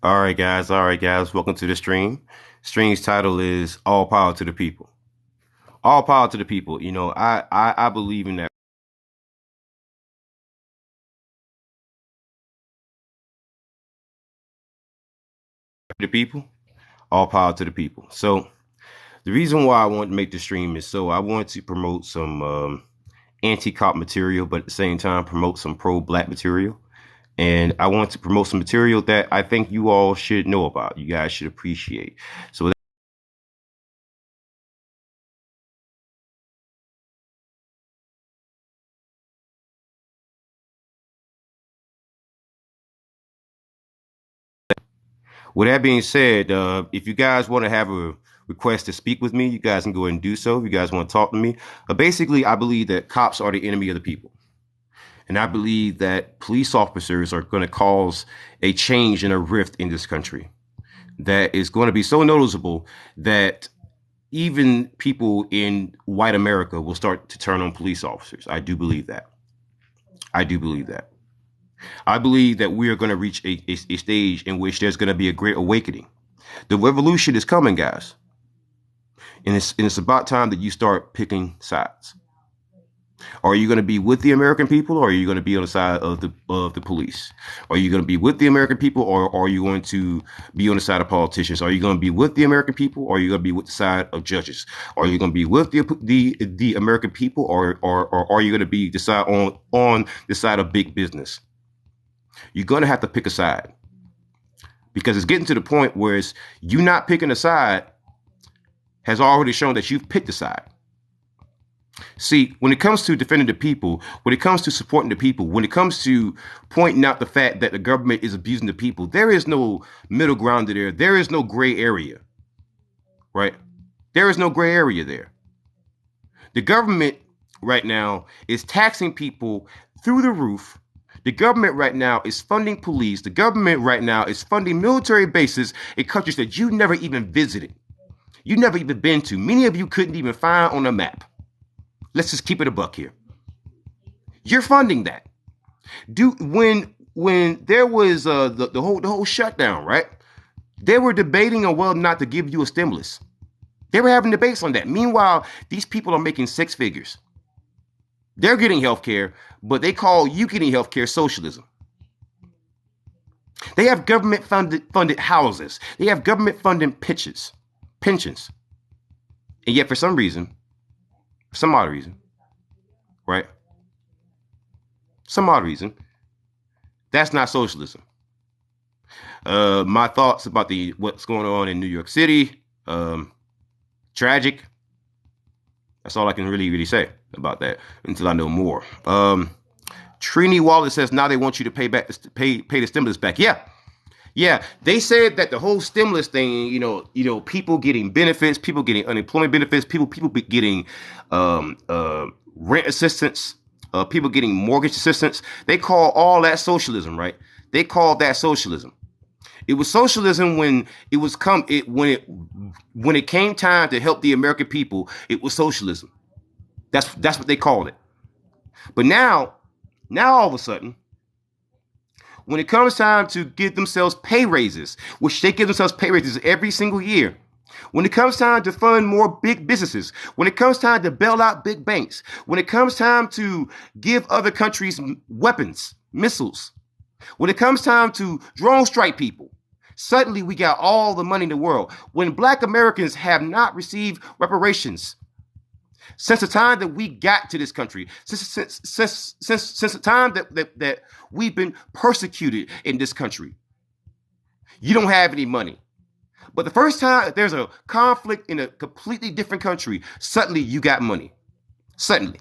All right, guys. All right, guys. Welcome to the stream. Stream's title is "All Power to the People." All power to the people. I believe in that. The people. All power to the people. So the reason why I want to make the stream is so I want to promote some anti-cop material, but at the same time promote some pro-black material. And I want to promote some material that I think you all should know about. You guys should appreciate. So with that being said, if you guys want to have a request to speak with me, you guys can go ahead and do so. If you guys want to talk to me, basically, I believe that cops are the enemy of the people. And I believe that police officers are going to cause a change and a rift in this country that is going to be so noticeable that even people in white America will start to turn on police officers. I do believe that. I do believe that. I believe that we are going to reach a stage in which there's going to be a great awakening. The revolution is coming, guys. And it's about time that you start picking sides. Are you going to be with the American people, or are you going to be on the side of the police? Are you going to be with the American people, or are you going to be on the side of politicians? Are you going to be with the American people, or are you going to be with the side of judges? Are you going to be with the American people, or are you going to be decide on the side of big business? You're going to have to pick a side, because it's getting to the point where it's you not picking a side has already shown that you've picked a side. See, when it comes to defending the people, when it comes to supporting the people, when it comes to pointing out the fact that the government is abusing the people, there is no middle ground there. There is no gray area, right? There is no gray area there. The government right now is taxing people through the roof. The government right now is funding police. The government right now is funding military bases in countries that you never even visited. You never even been to. Many of you couldn't even find on a map. Let's just keep it a buck here. You're funding that. When there was the whole shutdown, right? They were debating on whether or not to give you a stimulus. They were having debates on that. Meanwhile, these people are making six figures. They're getting health care, but they call you getting health care socialism. They have government funded houses. They have government funded pensions. And yet for some odd reason, right? Some odd reason, that's not socialism. My thoughts about what's going on in New York City, tragic. That's all I can really say about that until I know more. Trini Wallace says now they want you to pay the stimulus back. Yeah. They said that the whole stimulus thing, people getting benefits, people getting unemployment benefits, people getting rent assistance, people getting mortgage assistance. They call all that socialism, right? They call that socialism. It was socialism when when it came time to help the American people. It was socialism. That's what they called it. But now all of a sudden, when it comes time to give themselves pay raises, which they give themselves pay raises every single year, when it comes time to fund more big businesses, when it comes time to bail out big banks, when it comes time to give other countries weapons, missiles, when it comes time to drone strike people, suddenly we got all the money in the world. When black Americans have not received reparations since the time that we got to this country, since the time that we've been persecuted in this country, you don't have any money. But the first time that there's a conflict in a completely different country, suddenly you got money. Suddenly.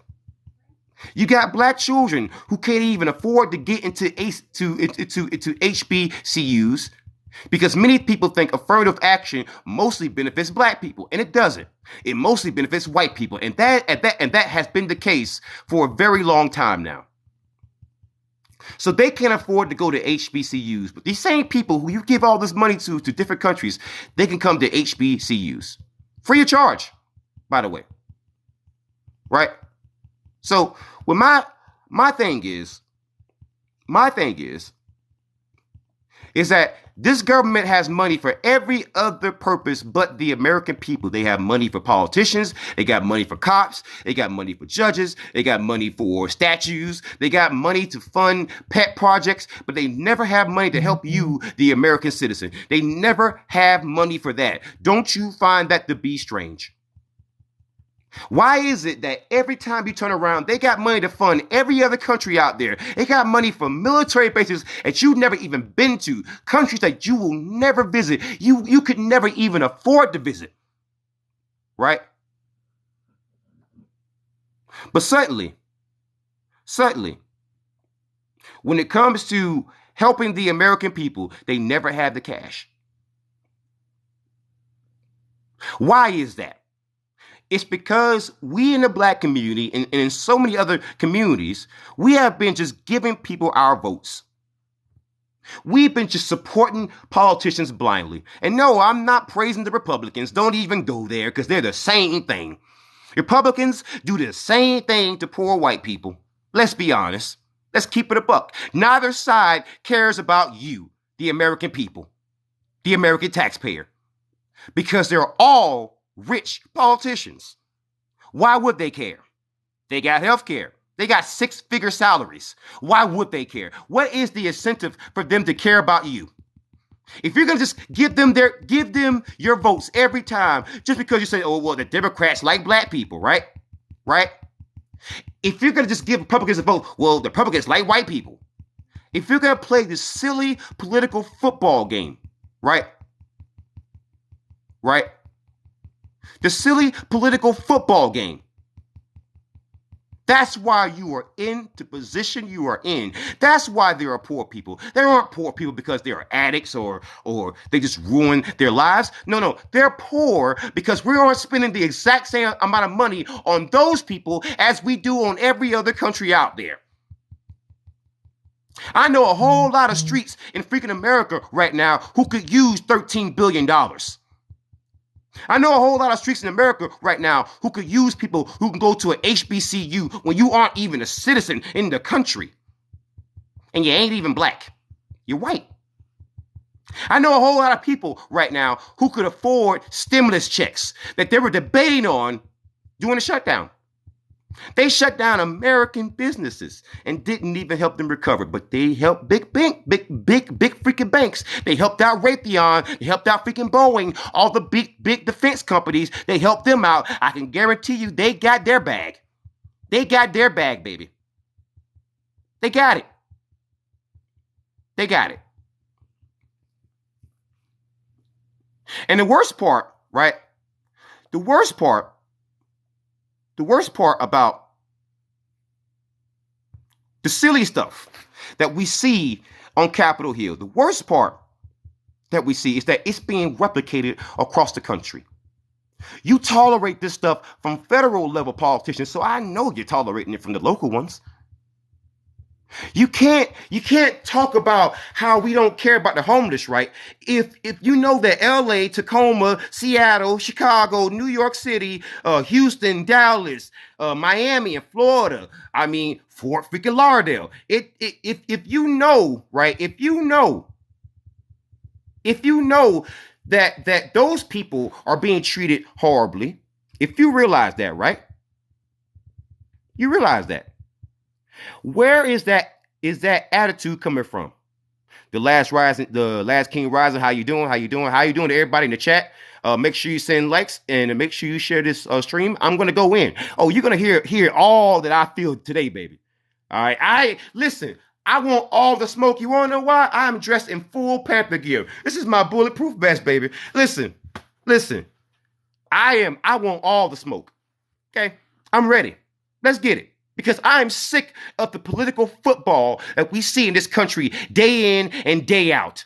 You got black children who can't even afford to get into HBCUs because many people think affirmative action mostly benefits black people, and it doesn't. It mostly benefits white people, and that has been the case for a very long time now. So they can't afford to go to HBCUs, but these same people who you give all this money to different countries, they can come to HBCUs free of charge, by the way, right? So when my thing is, is that this government has money for every other purpose but the American people. They have money for politicians. They got money for cops. They got money for judges. They got money for statues. They got money to fund pet projects, but they never have money to help you, the American citizen. They never have money for that. Don't you find that to be strange? Why is it that every time you turn around, they got money to fund every other country out there? They got money for military bases that you've never even been to, countries that you will never visit, you could never even afford to visit, right? But certainly, when it comes to helping the American people, they never have the cash. Why is that? It's because we in the black community and in so many other communities, we have been just giving people our votes. We've been just supporting politicians blindly. And no, I'm not praising the Republicans. Don't even go there because they're the same thing. Republicans do the same thing to poor white people. Let's be honest. Let's keep it a buck. Neither side cares about you, the American people, the American taxpayer, because they're all rich politicians. Why would they care? They got health care. They got 6-figure salaries. Why would they care? What is the incentive for them to care about you? If you're going to just give them your votes every time, just because you say, oh, well, the Democrats like black people, right? Right? If you're going to just give Republicans a vote, well, the Republicans like white people. If you're going to play this silly political football game, right? Right? The silly political football game. That's why you are in the position you are in. That's why there are poor people. There aren't poor people because they are addicts or they just ruin their lives. No. They're poor because we aren't spending the exact same amount of money on those people as we do on every other country out there. I know a whole lot of streets in freaking America right now who could use $13 billion. I know a whole lot of streets in America right now who could use people who can go to an HBCU when you aren't even a citizen in the country. And you ain't even black. You're white. I know a whole lot of people right now who could afford stimulus checks that they were debating on during the shutdown. They shut down American businesses and didn't even help them recover, but they helped big freaking banks. They helped out Raytheon. They helped out freaking Boeing. All the big defense companies. They helped them out. I can guarantee you they got their bag. They got their bag, baby. They got it. They got it. And the worst part, right? The worst part about the silly stuff that we see on Capitol Hill, the worst part that we see is that it's being replicated across the country. You tolerate this stuff from federal level politicians, so I know you're tolerating it from the local ones. You can't talk about how we don't care about the homeless, right? If you know that LA, Tacoma, Seattle, Chicago, New York City, Houston, Dallas, Miami, and Florida, I mean Fort freaking Lauderdale. If you know, right? If you know that those people are being treated horribly, if you realize that, right? You realize that. Where is that attitude coming from? The last king rising. How you doing? To everybody in the chat. Make sure you send likes and make sure you share this stream. I'm gonna go in. Oh, you're gonna hear all that I feel today, baby. All right. Listen. I want all the smoke. You wanna know why? I'm dressed in full Panther gear. This is my bulletproof vest, baby. Listen. I want all the smoke. Okay. I'm ready. Let's get it. Because I'm sick of the political football that we see in this country day in and day out.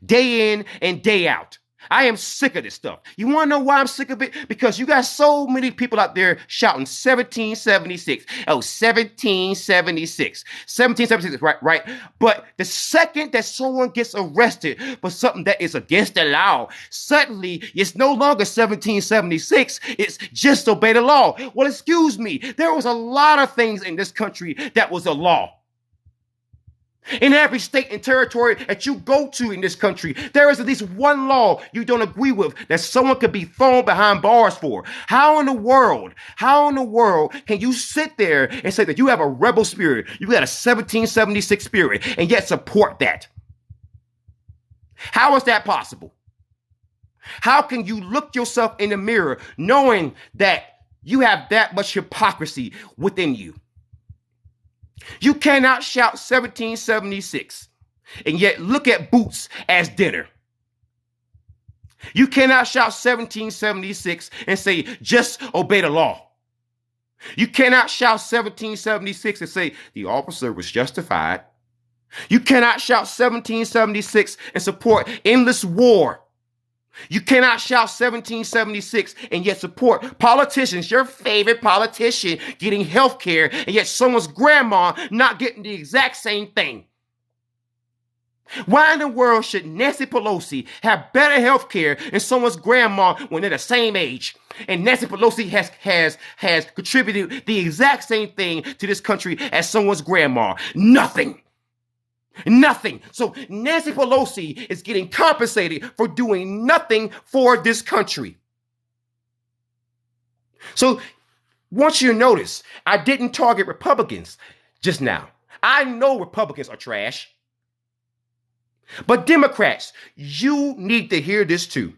Day in and day out. I am sick of this stuff. You want to know why I'm sick of it? Because you got so many people out there shouting 1776. Oh, 1776. 1776, right? But the second that someone gets arrested for something that is against the law, suddenly it's no longer 1776. It's just obey the law. Well, excuse me. There was a lot of things in this country that was a law. In every state and territory that you go to in this country, there is at least one law you don't agree with that someone could be thrown behind bars for. How in the world can you sit there and say that you have a rebel spirit, you got a 1776 spirit, and yet support that? How is that possible? How can you look yourself in the mirror knowing that you have that much hypocrisy within you? You cannot shout 1776 and yet look at boots as dinner. You cannot shout 1776 and say, just obey the law. You cannot shout 1776 and say, the officer was justified. You cannot shout 1776 and support endless war. You cannot shout 1776 and yet support politicians, your favorite politician, getting health care, and yet someone's grandma not getting the exact same thing. Why in the world should Nancy Pelosi have better health care than someone's grandma when they're the same age? And Nancy Pelosi has contributed the exact same thing to this country as someone's grandma. Nothing. So Nancy Pelosi is getting compensated for doing nothing for this country. So want you to notice, I didn't target Republicans just now. I know Republicans are trash. But Democrats, you need to hear this too.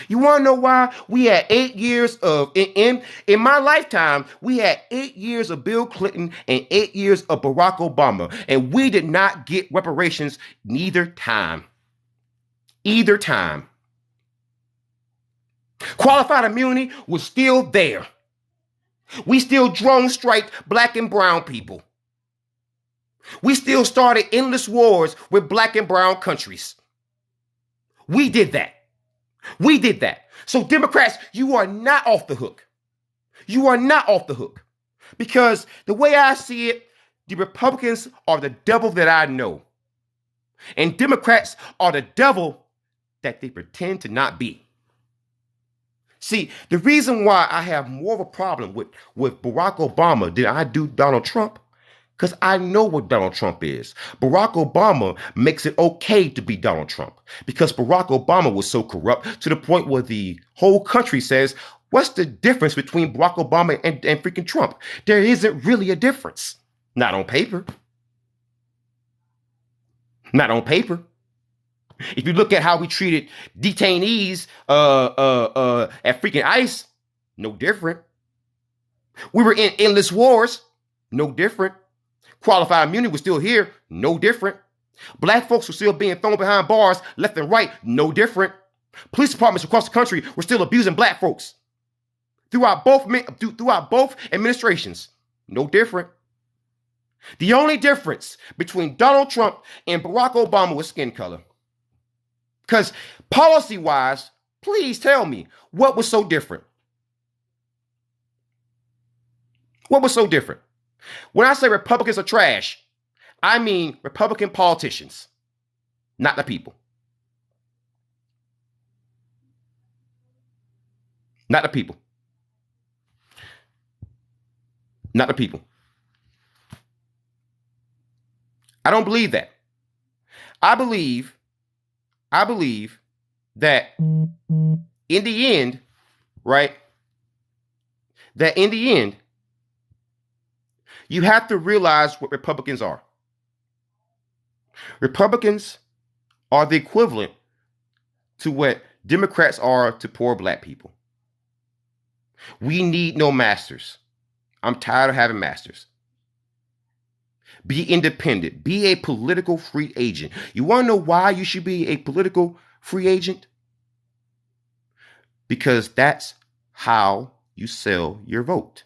You want to know why? We had 8 years of, in my lifetime, we had 8 years of Bill Clinton and 8 years of Barack Obama. And we did not get reparations neither time. Either time. Qualified immunity was still there. We still drone striked black and brown people. We still started endless wars with black and brown countries. We did that. So Democrats, you are not off the hook. You are not off the hook. Because the way I see it, the Republicans are the devil that I know. And Democrats are the devil that they pretend to not be. See, the reason why I have more of a problem with Barack Obama than I do Donald Trump, because I know what Donald Trump is. Barack Obama makes it okay to be Donald Trump because Barack Obama was so corrupt to the point where the whole country says, what's the difference between Barack Obama and freaking Trump? There isn't really a difference. Not on paper. Not on paper. If you look at how we treated detainees at freaking ICE, no different. We were in endless wars, no different. Qualified immunity was still here, no different. Black folks were still being thrown behind bars left and right, no different. Police departments across the country were still abusing black folks. Throughout both administrations, no different. The only difference between Donald Trump and Barack Obama was skin color. Because policy-wise, please tell me, what was so different? What was so different? When I say Republicans are trash, I mean Republican politicians, not the people. Not the people. Not the people. I don't believe that. I believe that in the end, right? That in the end, you have to realize what Republicans are. Republicans are the equivalent to what Democrats are to poor black people. We need no masters. I'm tired of having masters. Be independent. Be a political free agent. You want to know why you should be a political free agent? Because that's how you sell your vote.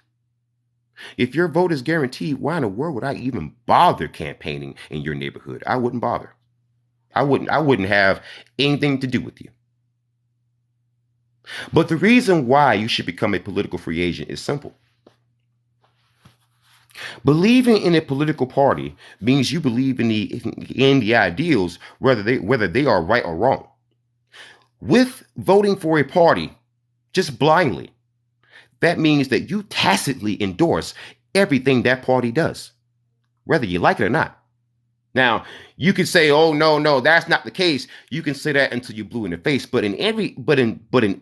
If your vote is guaranteed, why in the world would I even bother campaigning in your neighborhood? I wouldn't bother. I wouldn't have anything to do with you. But the reason why you should become a political free agent is simple. Believing in a political party means you believe in the ideals, whether they are right or wrong. With voting for a party just blindly, that means that you tacitly endorse everything that party does, whether you like it or not. Now, you can say, "Oh no, that's not the case." You can say that until you're blue in the face. But in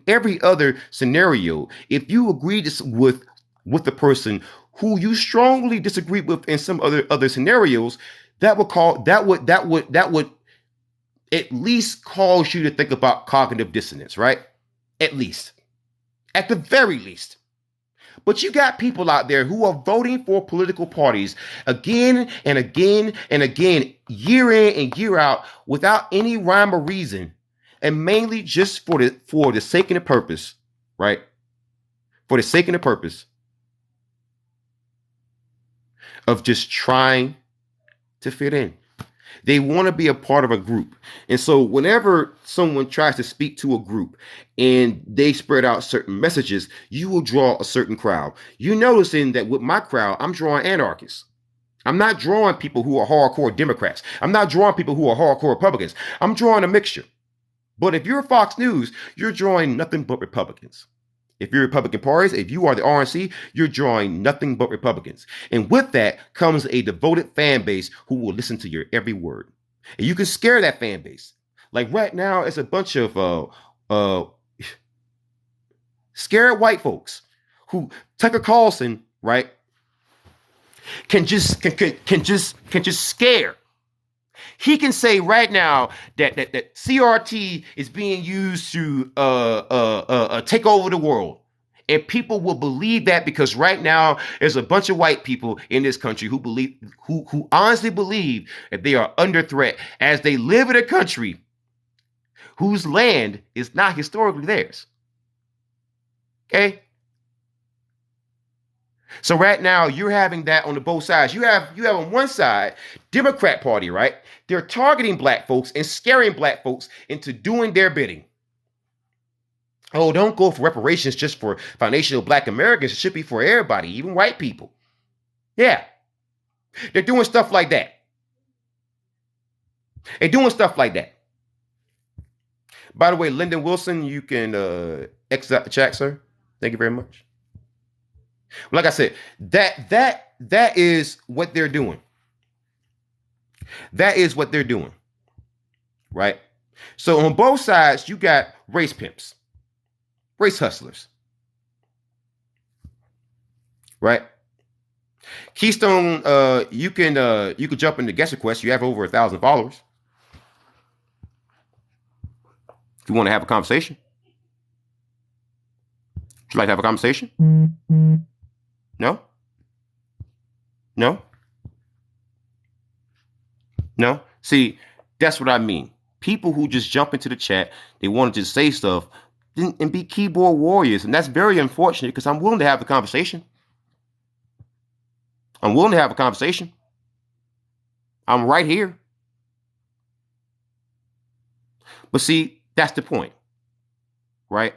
every other scenario, if you agree with the person who you strongly disagree with in some other scenarios, that would at least cause you to think about cognitive dissonance, right? At least, at the very least. But you got people out there who are voting for political parties again and again and again, year in and year out, without any rhyme or reason, and mainly just for the sake and the purpose, right? For the sake and the purpose of just trying to fit in. They want to be a part of a group. And so whenever someone tries to speak to a group and they spread out certain messages, you will draw a certain crowd. You noticing that with my crowd, I'm drawing anarchists. I'm not drawing people who are hardcore Democrats. I'm not drawing people who are hardcore Republicans. I'm drawing a mixture. But if you're Fox News, you're drawing nothing but Republicans. If you're Republican parties, if you are the RNC, you're drawing nothing but Republicans. And with that comes a devoted fan base who will listen to your every word. And you can scare that fan base. Like right now, it's a bunch of scared white folks who Tucker Carlson, right, can just scare. He can say right now that CRT is being used to take over the world. And people will believe that because right now there's a bunch of white people in this country who honestly believe that they are under threat as they live in a country whose land is not historically theirs. Okay? So right now you're having that on the both sides. You have on one side Democrat Party, right? They're targeting black folks and scaring black folks into doing their bidding. Oh, don't go for reparations just for foundational black Americans. It should be for everybody, even white people. Yeah. They're doing stuff like that. They're doing stuff like that. By the way, Lyndon Wilson, you can exit out the chat, sir. Thank you very much. Like I said, that is what they're doing. That is what they're doing. Right? So on both sides, you got race pimps, race hustlers. Right? Keystone, you can jump into guest request. You have over 1,000 followers. If you want to have a conversation. Would you like to have a conversation? No? No? No? See, that's what I mean. People who just jump into the chat, they want to just say stuff and be keyboard warriors. And that's very unfortunate because I'm willing to have the conversation. I'm willing to have a conversation. I'm right here. But see, that's the point. Right?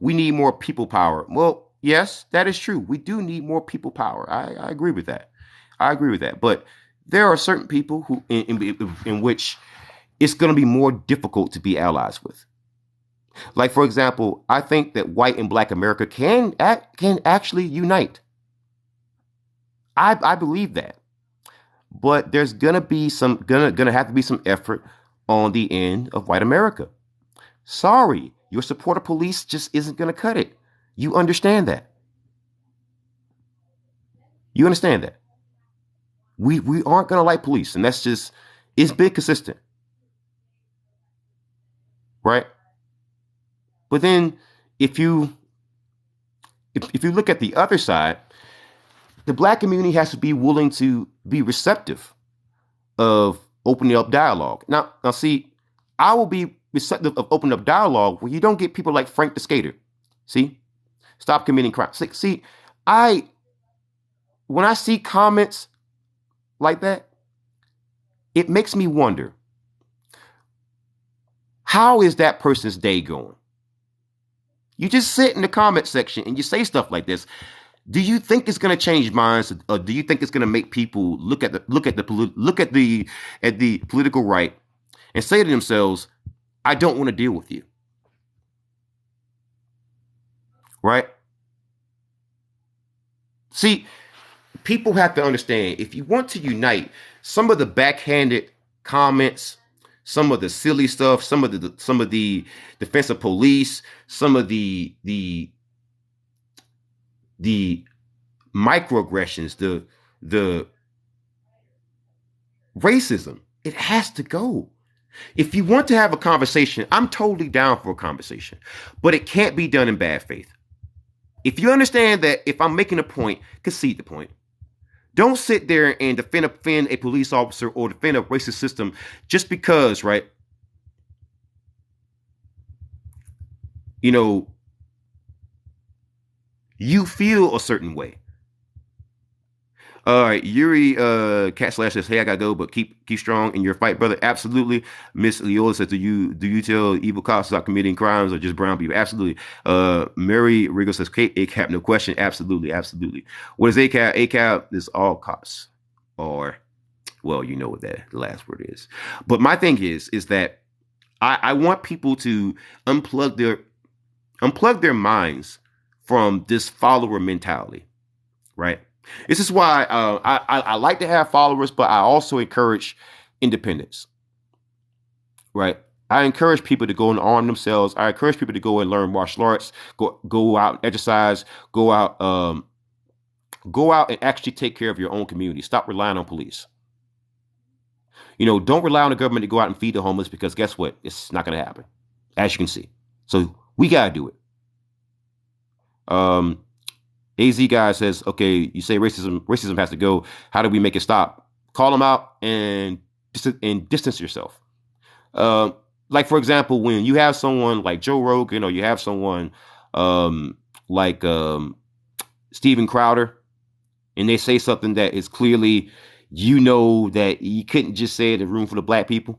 We need more people power. Well, yes, that is true. We do need more people power. I agree with that. I agree with that. But there are certain people who in which it's going to be more difficult to be allies with. Like, for example, I think that white and black America can actually unite. I believe that. But there's gonna have to be some effort on the end of white America. Sorry, your support of police just isn't gonna cut it. You understand that. You understand that. We aren't gonna like police, and it's been consistent. Right? But then if you look at the other side, the black community has to be willing to be receptive of opening up dialogue. Now see, I will be receptive of opening up dialogue where you don't get people like Frank the Skater. See? Stop committing crime. See, when I see comments like that, it makes me wonder, how is that person's day going? You just sit in the comment section and you say stuff like this. Do you think it's going to change minds, or do you think it's going to make people look at the political right and say to themselves, "I don't want to deal with you"? Right? See, people have to understand, if you want to unite, some of the backhanded comments, some of the silly stuff, some of the defensive police, some of the microaggressions, the racism, it has to go. If you want to have a conversation, I'm totally down for a conversation, but it can't be done in bad faith. If you understand that if I'm making a point, concede the point. Don't sit there and defend a police officer or defend a racist system just because, right? You know, you feel a certain way. All right, Yuri Cat Slash says, "Hey, I gotta go, but keep strong in your fight, brother." Absolutely. Miss Leola says, "Do you tell evil cops stop committing crimes or just brown people?" Absolutely. Mary Regal says, "Acab, no question." Absolutely, absolutely. What is Acab? Acab is all cops, or well, you know what that the last word is. But my thing is that I want people to unplug their minds from this follower mentality, right? This is why I like to have followers, but I also encourage independence, right? I encourage people to go and arm themselves. I encourage people to go and learn martial arts, go out and exercise, go out and actually take care of your own community. Stop relying on police. Don't rely on the government to go out and feed the homeless, because guess what? It's not going to happen, as you can see. So we got to do it. AZ guy says, okay, you say racism has to go. How do we make it stop? Call them out and distance yourself. Like, for example, when you have someone like Joe Rogan, or you have someone like Steven Crowder, and they say something that is clearly, that you couldn't just say it in a room full of black people,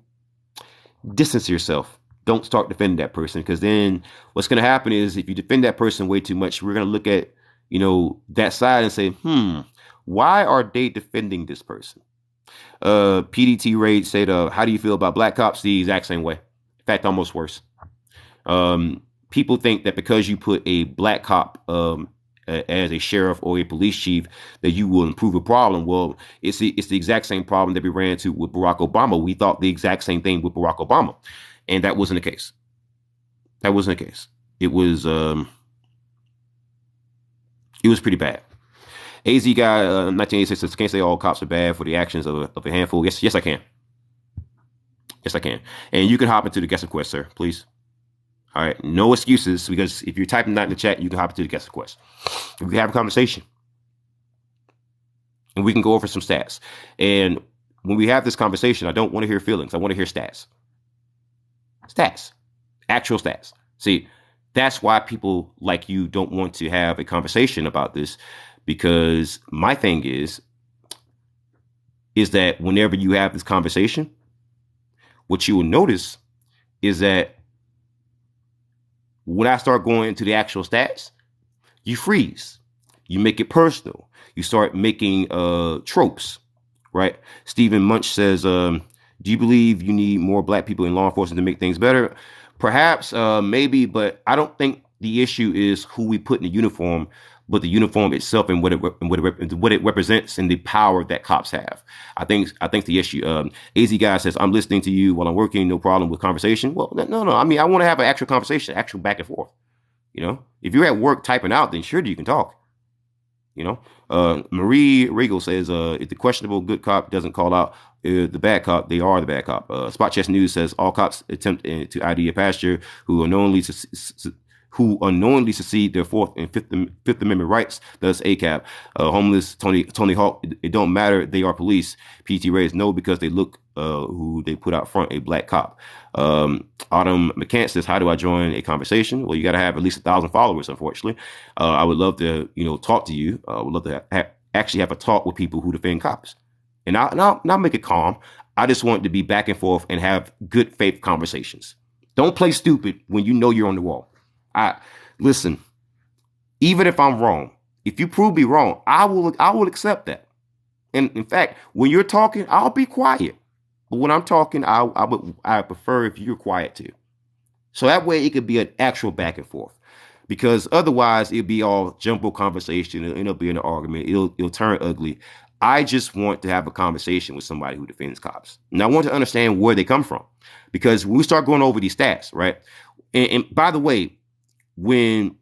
distance yourself. Don't start defending that person, because then what's going to happen is, if you defend that person way too much, we're going to look at, that side and say, why are they defending this person? PDT Raid said, how do you feel about black cops? The exact same way. In fact, almost worse. People think that because you put a black cop as a sheriff or a police chief, that you will improve a problem. Well, it's the exact same problem that we ran into with Barack Obama. We thought the exact same thing with Barack Obama, and that wasn't the case. That wasn't the case. It was pretty bad. AZ guy 1986 says, "Can't say all cops are bad for the actions of a handful." Yes, I can. Yes, I can. And you can hop into the guest request, sir, please. All right, no excuses, because if you're typing that in the chat, you can hop into the guest request. We can have a conversation, and we can go over some stats. And when we have this conversation, I don't want to hear feelings. I want to hear stats. Stats. Actual stats. See, that's why people like you don't want to have a conversation about this, because my thing is that whenever you have this conversation, what you will notice is that when I start going into the actual stats, you freeze. You make it personal. You start making tropes, right? Stephen Munch says, do you believe you need more black people in law enforcement to make things better? Perhaps, maybe, but I don't think the issue is who we put in the uniform, but the uniform itself and what it represents and the power that cops have. I think the issue. AZ guy says, "I'm listening to you while I'm working. No problem with conversation." Well, no. I mean, I want to have an actual conversation, actual back and forth. If you're at work typing out, then sure you can talk. Marie Regal says, if the questionable good cop doesn't call out the bad cop, they are the bad cop. Spot Chest News says, all cops attempt to ID a passenger who unknowingly secede their Fourth and Fifth Amendment rights. Thus, Acab, homeless Tony Hawk. It don't matter. They are police. PT Rays no, because they look who they put out front, a black cop. Autumn McCants says, how do I join a conversation? Well, you got to have at least 1,000 followers. Unfortunately, I would love to talk to you. I would love to actually have a talk with people who defend cops, and I'll make it calm. I just want to be back and forth and have good faith conversations. Don't play stupid when you know you're on the wall. Listen, even if I'm wrong, if you prove me wrong, I will accept that. And in fact, when you're talking, I'll be quiet. But when I'm talking, I prefer if you're quiet too. So that way it could be an actual back and forth. because otherwise it'll be all jumbo conversation. It'll end up being an argument. It'll turn ugly. I just want to have a conversation with somebody who defends cops. And I want to understand where they come from. Because when we start going over these stats, right? And by the way, when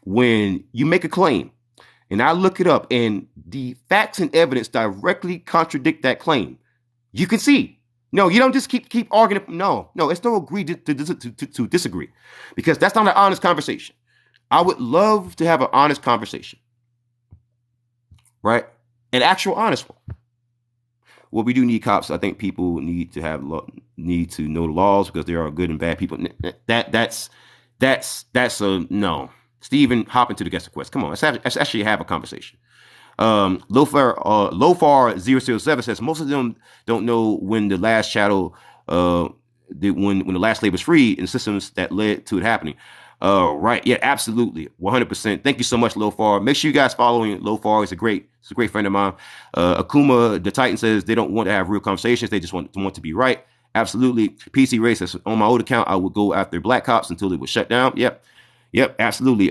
you make a claim and I look it up and the facts and evidence directly contradict that claim, you can see. No, you don't just keep arguing. No, it's no agree to disagree, because that's not an honest conversation. I would love to have an honest conversation, right? An actual honest one. Well, we do need cops. I think people need to need to know the laws, because there are good and bad people. That's a no. Steven, hop into the guest request. Come on, let's actually have a conversation. Lofar 007 says most of them don't know when the last shadow, when the last slave was freed, and systems that led to it happening. Right. Yeah, absolutely. 100%. Thank you so much, Lofar. Make sure you guys following Lofar. It's a great friend of mine. Akuma, the Titan, says they don't want to have real conversations. They just want to be right. Absolutely. PC Ray says, on my old account, I would go after black cops until it was shut down. Yep, absolutely.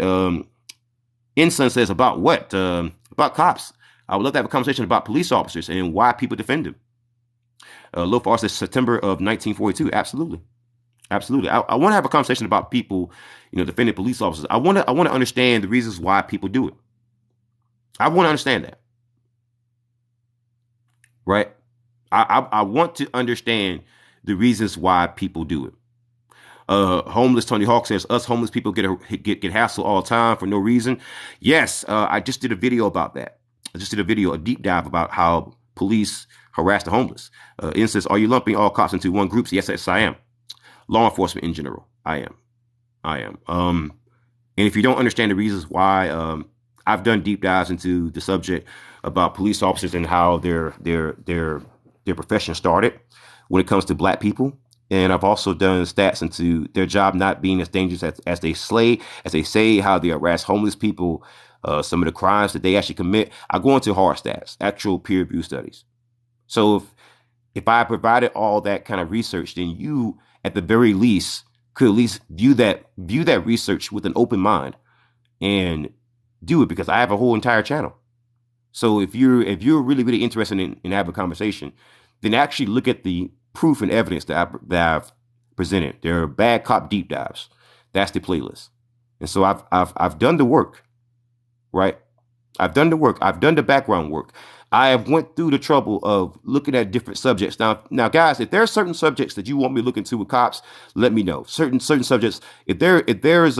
Insun says, about what? About cops. I would love to have a conversation about police officers and why people defend them. Lofar says, September of 1942. Absolutely. I want to have a conversation about people, defending police officers. I want to understand the reasons why people do it. I want to understand that. Right? I want to understand the reasons why people do it. Homeless Tony Hawk says, us homeless people get hassled all the time for no reason. Yes, I just did a video about that. I just did a deep dive about how police harass the homeless. In says, are you lumping all cops into one group? Yes, I am. Law enforcement in general, I am. And if you don't understand the reasons why, I've done deep dives into the subject about police officers and how their profession started when it comes to black people. And I've also done stats into their job not being as dangerous as they say, how they harass homeless people, some of the crimes that they actually commit. I go into hard stats, actual peer review studies. So if I provided all that kind of research, then you, at the very least, could at least view that research with an open mind and do it, because I have a whole entire channel. So if you're really interested in having a conversation, then actually look at the proof and evidence that I've presented. There are bad cop deep dives. That's the playlist. And so I've done the work, right? I've done the work. I've done the background work. I have went through the trouble of looking at different subjects. Now, guys, if there are certain subjects that you want me to look into with cops, let me know. Certain subjects. If there's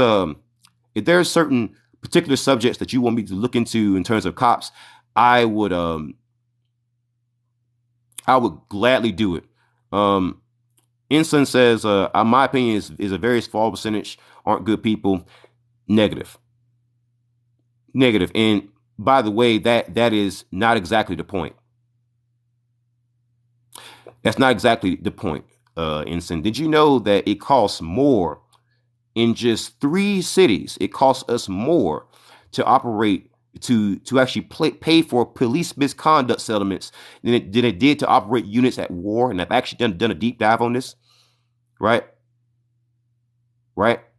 certain particular subjects that you want me to look into in terms of cops, I would gladly do it. Insun says, my opinion is a very small percentage aren't good people. Negative. And by the way, that is not exactly the point. That's not exactly the point, Insun. Did you know that it costs more in just 3 cities? It costs us more to operate, to actually pay for police misconduct settlements than it did to operate units at war. And I've actually done a deep dive on this. Right.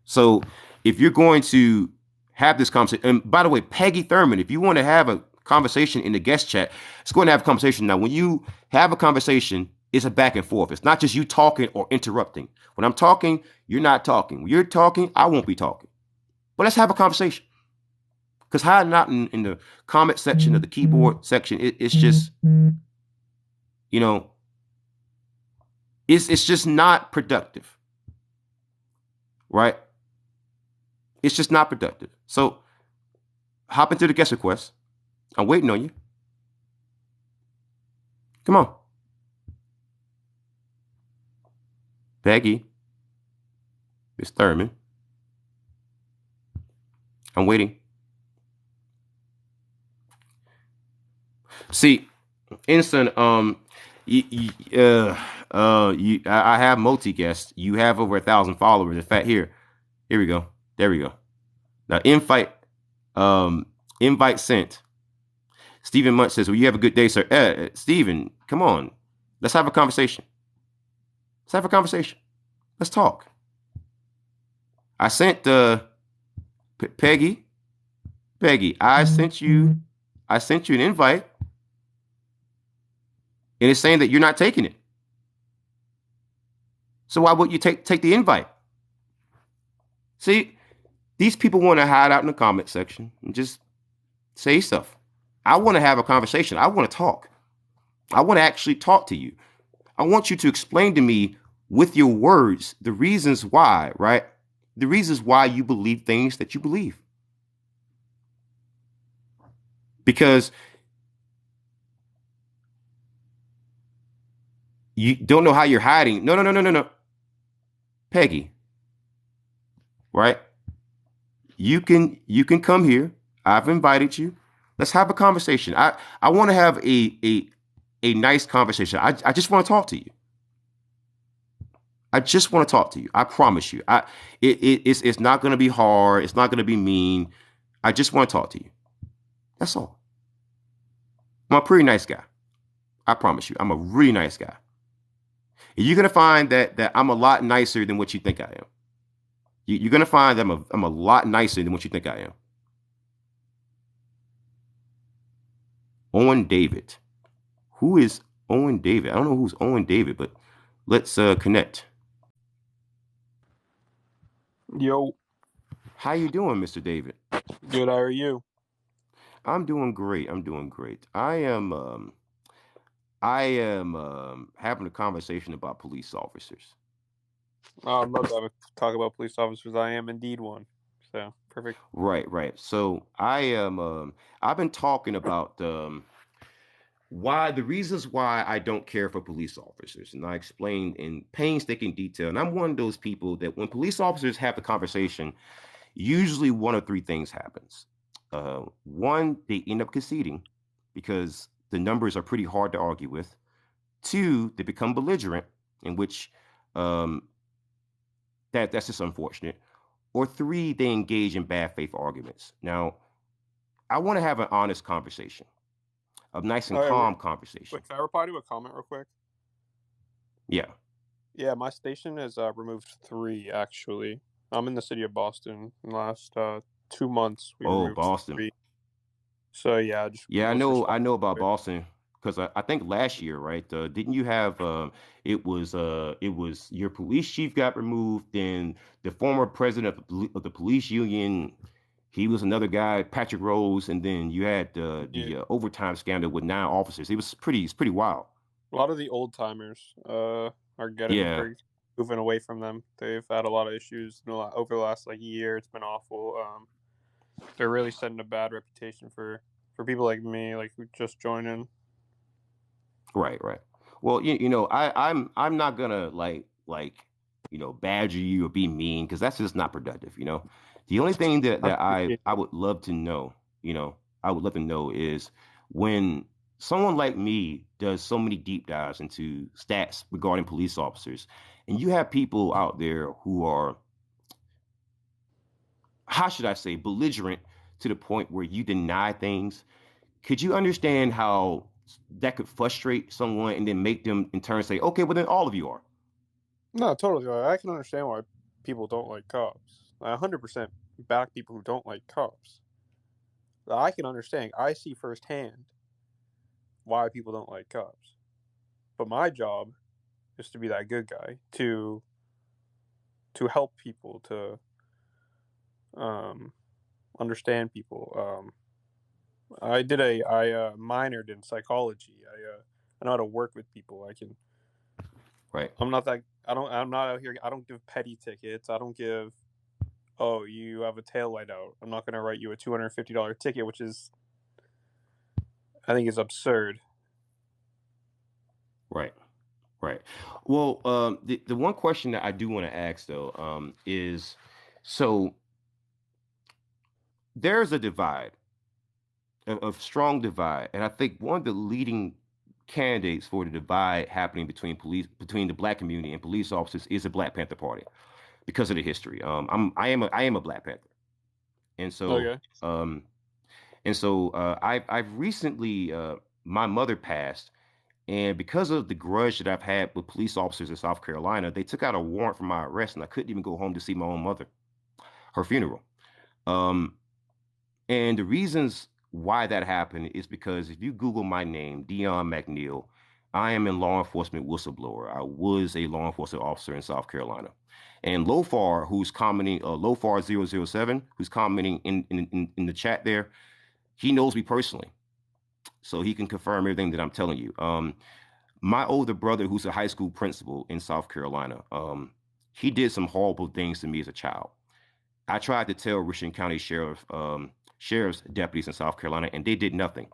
So if you're going to have this conversation, and by the way, Peggy Thurman, if you want to have a conversation in the guest chat, it's going to have a conversation. Now, when you have a conversation, it's a back and forth. It's not just you talking or interrupting. When I'm talking, you're not talking. When you're talking, I won't be talking. But let's have a conversation. Because hiding out in the comment section of the keyboard section, it's just, it's just not productive. Right? It's just not productive. So hop into the guest request. I'm waiting on you. Come on. Peggy. Miss Thurman. I'm waiting. See, Instant, I have multi guests. You have over 1,000 followers. In fact, here we go. There we go. Now, invite sent. Stephen Munt says, well, you have a good day, sir. Stephen, come on. Let's have a conversation. Let's talk. I sent Peggy, Peggy, I sent you an invite, and it's saying that you're not taking it. So why would you take the invite? See, these people want to hide out in the comment section and just say stuff. I want to have a conversation. I want to talk. I want to actually talk to you. I want you to explain to me with your words the reasons why, right? The reasons why you believe things that you believe. Because you don't know how you're hiding. No, no, no, no, no, no. Peggy, right? You can come here. I've invited you. Let's have a conversation. I want to have a nice conversation. I just want to talk to you. I just want to talk to you. I promise you. It's not going to be hard. It's not going to be mean. I just want to talk to you. That's all. I'm a pretty nice guy. I promise you. I'm a really nice guy. And you're gonna find that I'm a lot nicer than what you think I am. You're gonna find that I'm a lot nicer than what you think I am. Owen David. Who is Owen David? I don't know who's Owen David, but let's connect. Yo, How you doing, Mr. David? good. How are you? I'm doing great. I'm doing great. I am having a conversation about police officers. I'd love to have a talk about police officers. I am indeed one. So perfect. Right, right. So I've been talking about why the reasons why I don't care for police officers, and I explained in painstaking detail. And I'm one of those people that when police officers have the conversation, usually one of three things happens. One, they end up conceding because the numbers are pretty hard to argue with. Two, they become belligerent, in which um, that's just unfortunate. Or three, they engage in bad faith arguments. Now, I want to have an honest conversation, a nice and All right, wait, calm conversation. wait. Can I reply to a comment real quick? Yeah. Yeah, my station has removed three actually. I'm in the city of Boston. In the last 2 months, we Oh, removed Boston. three. So yeah, just Yeah, I was know. responding. I know about Boston because I think last year, right? Didn't you have? It was your police chief got removed. Then the former president of the police union, he was another guy, Patrick Rose, and then you had Yeah, the overtime scandal with 9 officers. It's pretty wild. a lot of the old timers are getting Yeah. or moving away from them. They've had a lot of issues over the last like year. It's been awful. They're really setting a bad reputation for people like me, like who just joined in. Right, right. Well, I'm not gonna badger you or be mean because that's just not productive. The only thing that I that I appreciate I would love to know, I would love to know is when someone like me does so many deep dives into stats regarding police officers, and you have people out there who are, how should I say, belligerent to the point where you deny things. Could you understand how that could frustrate someone and then make them in turn say, okay, well then all of you are. No, totally. I can understand why people don't like cops. I 100% back people who don't like cops. I can understand. I see firsthand why people don't like cops. But my job is to be that good guy to help people to um, understand people. I minored in psychology. I know how to work with people. I can. Right. I'm not that. I don't. I'm not out here. I don't give petty tickets. I don't give. Oh, you have a tail light out. I'm not going to write you a $250 ticket, which is I think is absurd. Right. Right. Well, the one question that I do want to ask though, is so there's a divide, a strong divide, and I think one of the leading candidates for the divide happening between the black community and police officers is the Black Panther Party because of the history. I am a Black Panther, and so Okay. um, I've recently my mother passed. And because of the grudge that I've had with police officers in South Carolina, they took out a warrant for my arrest, and I couldn't even go home to see my own mother, her funeral. Um, and the reasons why that happened is because if you Google my name, Dion McNeil, I am a law enforcement whistleblower. I was a law enforcement officer in South Carolina. And Lofar, who's commenting, Lofar007, who's commenting in the chat there, he knows me personally. So he can confirm everything that I'm telling you. My older brother, who's a high school principal in South Carolina, he did some horrible things to me as a child. I tried to tell Richland County sheriff's deputies in South Carolina, and they did nothing.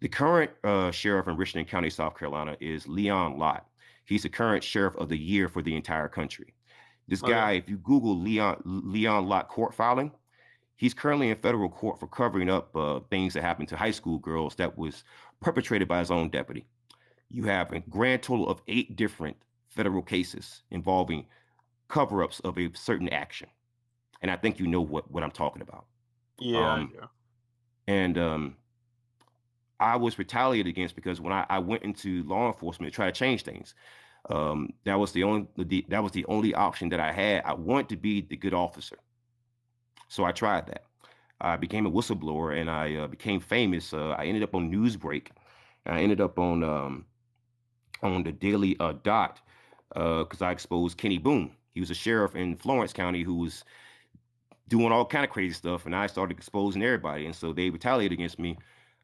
The current sheriff in Richland County, South Carolina, is Leon Lott. He's the current sheriff of the year for the entire country. This Okay. guy, if you Google Leon Lott court filing, he's currently in federal court for covering up things that happened to high school girls that was perpetrated by his own deputy. You have a grand total of 8 different federal cases involving cover-ups of a certain action. And I think you know what I'm talking about. Yeah, I Um, do. and I was retaliated against because when I went into law enforcement to try to change things, that was the only option that I had. I wanted to be the good officer, so I tried that. I became a whistleblower and I became famous. I ended up on Newsbreak. I ended up on the Daily Dot because I exposed Kenny Boone. He was a sheriff in Florence County who was doing all kind of crazy stuff, and I started exposing everybody, and so they retaliated against me.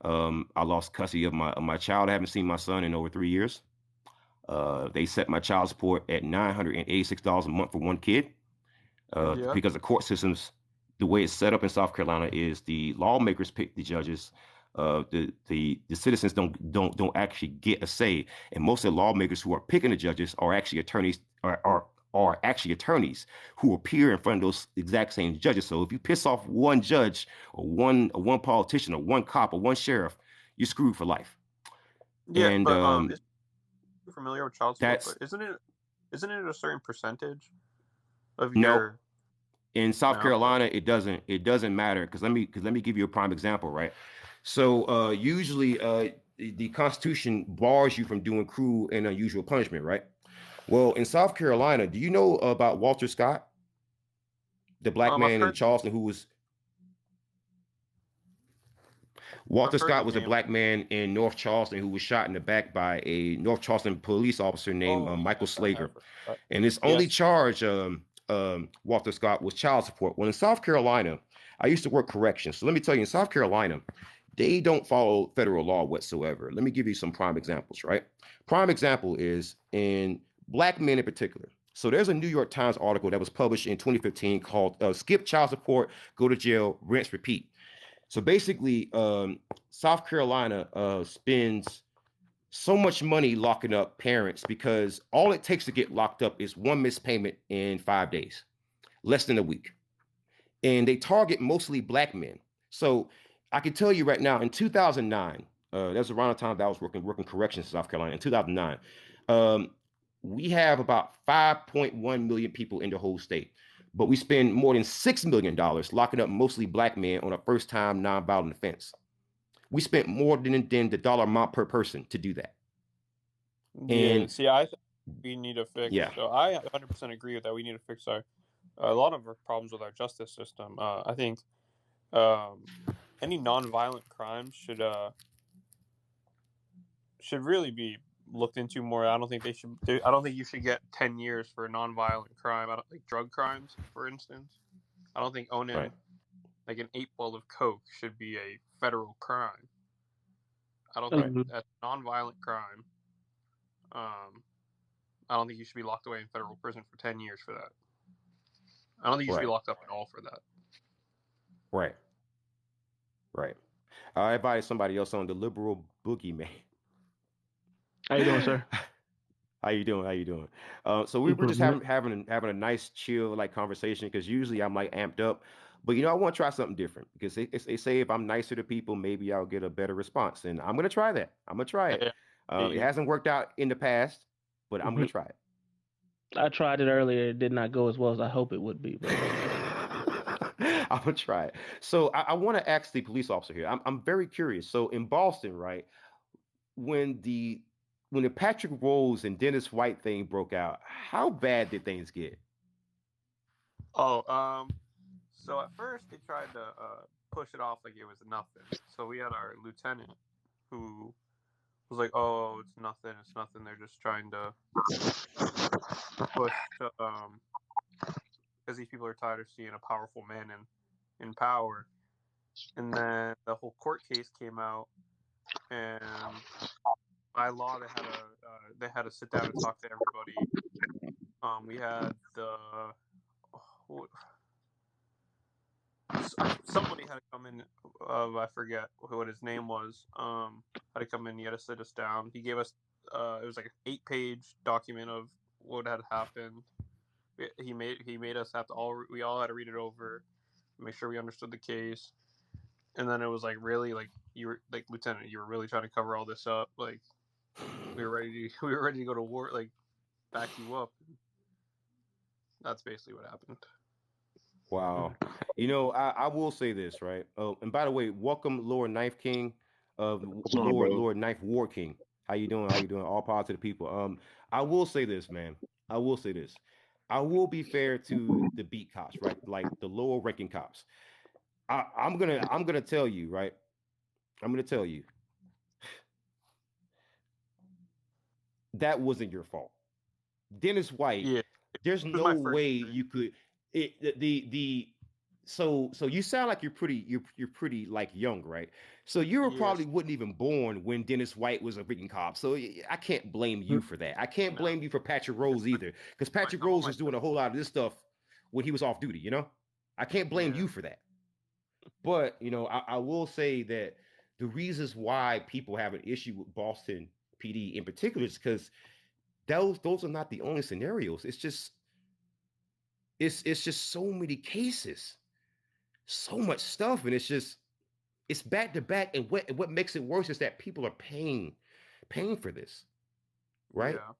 I lost custody of my child. I haven't seen my son in over 3 years. They set my child support at $986 a month for one kid Yeah. because the court systems, the way it's set up in South Carolina, is the lawmakers pick the judges. The citizens don't actually get a say, and most of the lawmakers who are picking the judges are actually attorneys are actually attorneys who appear in front of those exact same judges. So if you piss off one judge or one politician or one cop or one sheriff, you're screwed for life. Yeah, And but is you familiar with child support? But that's isn't it a certain percentage of no. your In South no? Okay. Carolina, it doesn't matter because let me give you a prime example, right? So usually the Constitution bars you from doing cruel and unusual punishment, right? Well, in South Carolina, do you know about Walter Scott, the black I've man in heard Charleston who was I've Walter heard the Scott was a name. black man in North Charleston who was shot in the back by a North Charleston police officer named Oh Michael yes, I Slager. have heard that. And his only Yes. charge, Walter Scott, was child support. Well, in South Carolina, I used to work corrections. So let me tell you, in South Carolina, they don't follow federal law whatsoever. Let me give you some prime examples, right? Prime example is in black men in particular. So there's a New York Times article that was published in 2015 called Skip Child Support, Go to Jail, Rinse, Repeat. So basically, South Carolina spends so much money locking up parents because all it takes to get locked up is one missed payment in 5 days, less than a week. And they target mostly black men. So I can tell you right now, in 2009, that was around the time that I was working corrections in South Carolina. In 2009, um, we have about 5.1 million people in the whole state, but we spend more than $6 million locking up mostly black men on a first-time nonviolent offense. We spent more than the dollar amount per person to do that. Yeah. And See, I think we need to fix. yeah, So I 100% agree with that. We need to fix a lot of our problems with our justice system. I think um, any nonviolent crimes should really be looked into more. I don't think they should. I don't think you should get 10 years for a nonviolent crime. I don't like drug crimes, for instance. I don't think right, owning like an 8 ball of coke should be a federal crime. I don't think right, Mhm. that's a nonviolent crime. Um, I don't think you should be locked away in federal prison for 10 years for that. I don't think you should be right, locked up at all for that. right, right. I invited somebody else on the liberal boogeyman. How you doing, sir? How you doing? How you doing? So we're just Improvement. having a nice chill like conversation because usually I'm like amped up, but I want to try something different because they say if I'm nicer to people, maybe I'll get a better response, and I'm gonna try that. I'm gonna try it. Yeah, yeah, It you. hasn't worked out in the past, but I'm gonna Mhm. try it. I tried it earlier. It did not go as well as I hope it would be, but I'm gonna try it. So I want to ask the police officer here. I'm very curious. So in Boston, right, when the when the Patrick Rose and Dennis White thing broke out, how bad did things get? Oh, So at first they tried to push it off like it was nothing. So we had our lieutenant who was like, "Oh, it's nothing. It's nothing. They're just trying to push because these people are tired of seeing a powerful man in power." And then the whole court case came out, and by law they had to sit down and talk to everybody. We had somebody had to come in. I forget what his name was. Had to come in. He had to sit us down. He gave us. It was like an 8-page document of what had happened. He made us have to we all had to read it over, make sure we understood the case, and then it was like really like you were like Lieutenant, you were really trying to cover all this up. Like we were ready to go to war. Like back you up. That's basically what happened. Wow. I will say this, right? Oh, and by the way, welcome Lord Knife King, What's on, bro? Lord Knife War King. How you doing? How you doing? All power to the people. I will say this, man. I will say this. I will be fair to the beat cops, right? Like the lower ranking cops. I'm gonna tell you, right? I'm gonna tell you that wasn't your fault. Dennis White, Yeah, it there's was no my first way year. you could the so you sound like you're pretty like young, right? So you were probably Yes. wasn't even born when Dennis White was a freaking cop. So I can't blame you for that. I can't No. blame you for Patrick Rose either, because Patrick I'm on Rose my was doing a whole lot of this stuff when he was off duty, you know? I can't blame yeah. you for that. But I will say that the reasons why people have an issue with Boston PD in particular is because those are not the only scenarios. It's just so many cases, so much stuff, and it's back to back. And what makes it worse is that people are paying for this, right? Yeah.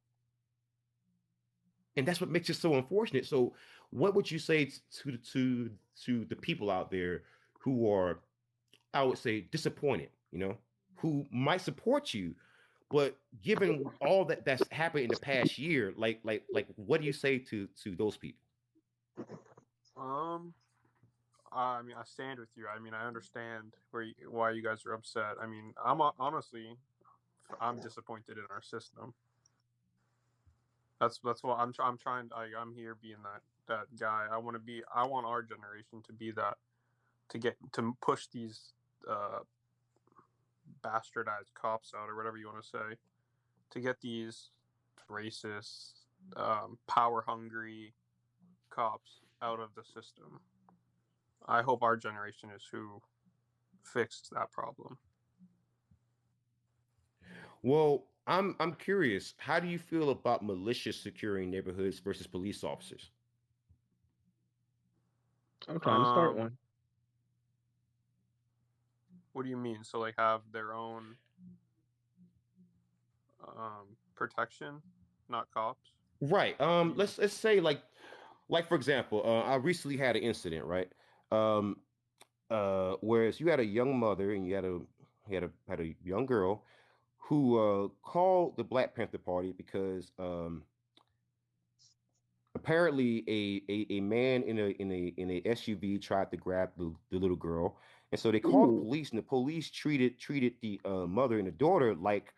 And that's what makes it so unfortunate. So, what would you say to the people out there who are, I would say, disappointed? Who might support you, but given all that's happened in the past year, what do you say to those people? Um. I mean, I stand with you. I mean, I understand why you guys are upset. I mean, honestly, I'm disappointed in our system. That's what I'm trying. I'm here being that guy. I want our generation to be that to push these uh, bastardized cops out or whatever you want to say, to get these racist, power hungry cops out of the system. I hope our generation is who fixed that problem. Well, I'm curious. How do you feel about militias securing neighborhoods versus police officers? I'm trying to start Um, one. what do you mean? So like have their own protection, not cops? Right. What do you mean? Let's say like for example, I recently had an incident, right? Um, whereas you had a young mother and you had a young girl who called the Black Panther Party because apparently a man in a SUV tried to grab the little girl, and so they called the Ooh. police, and the police treated the mother and the daughter like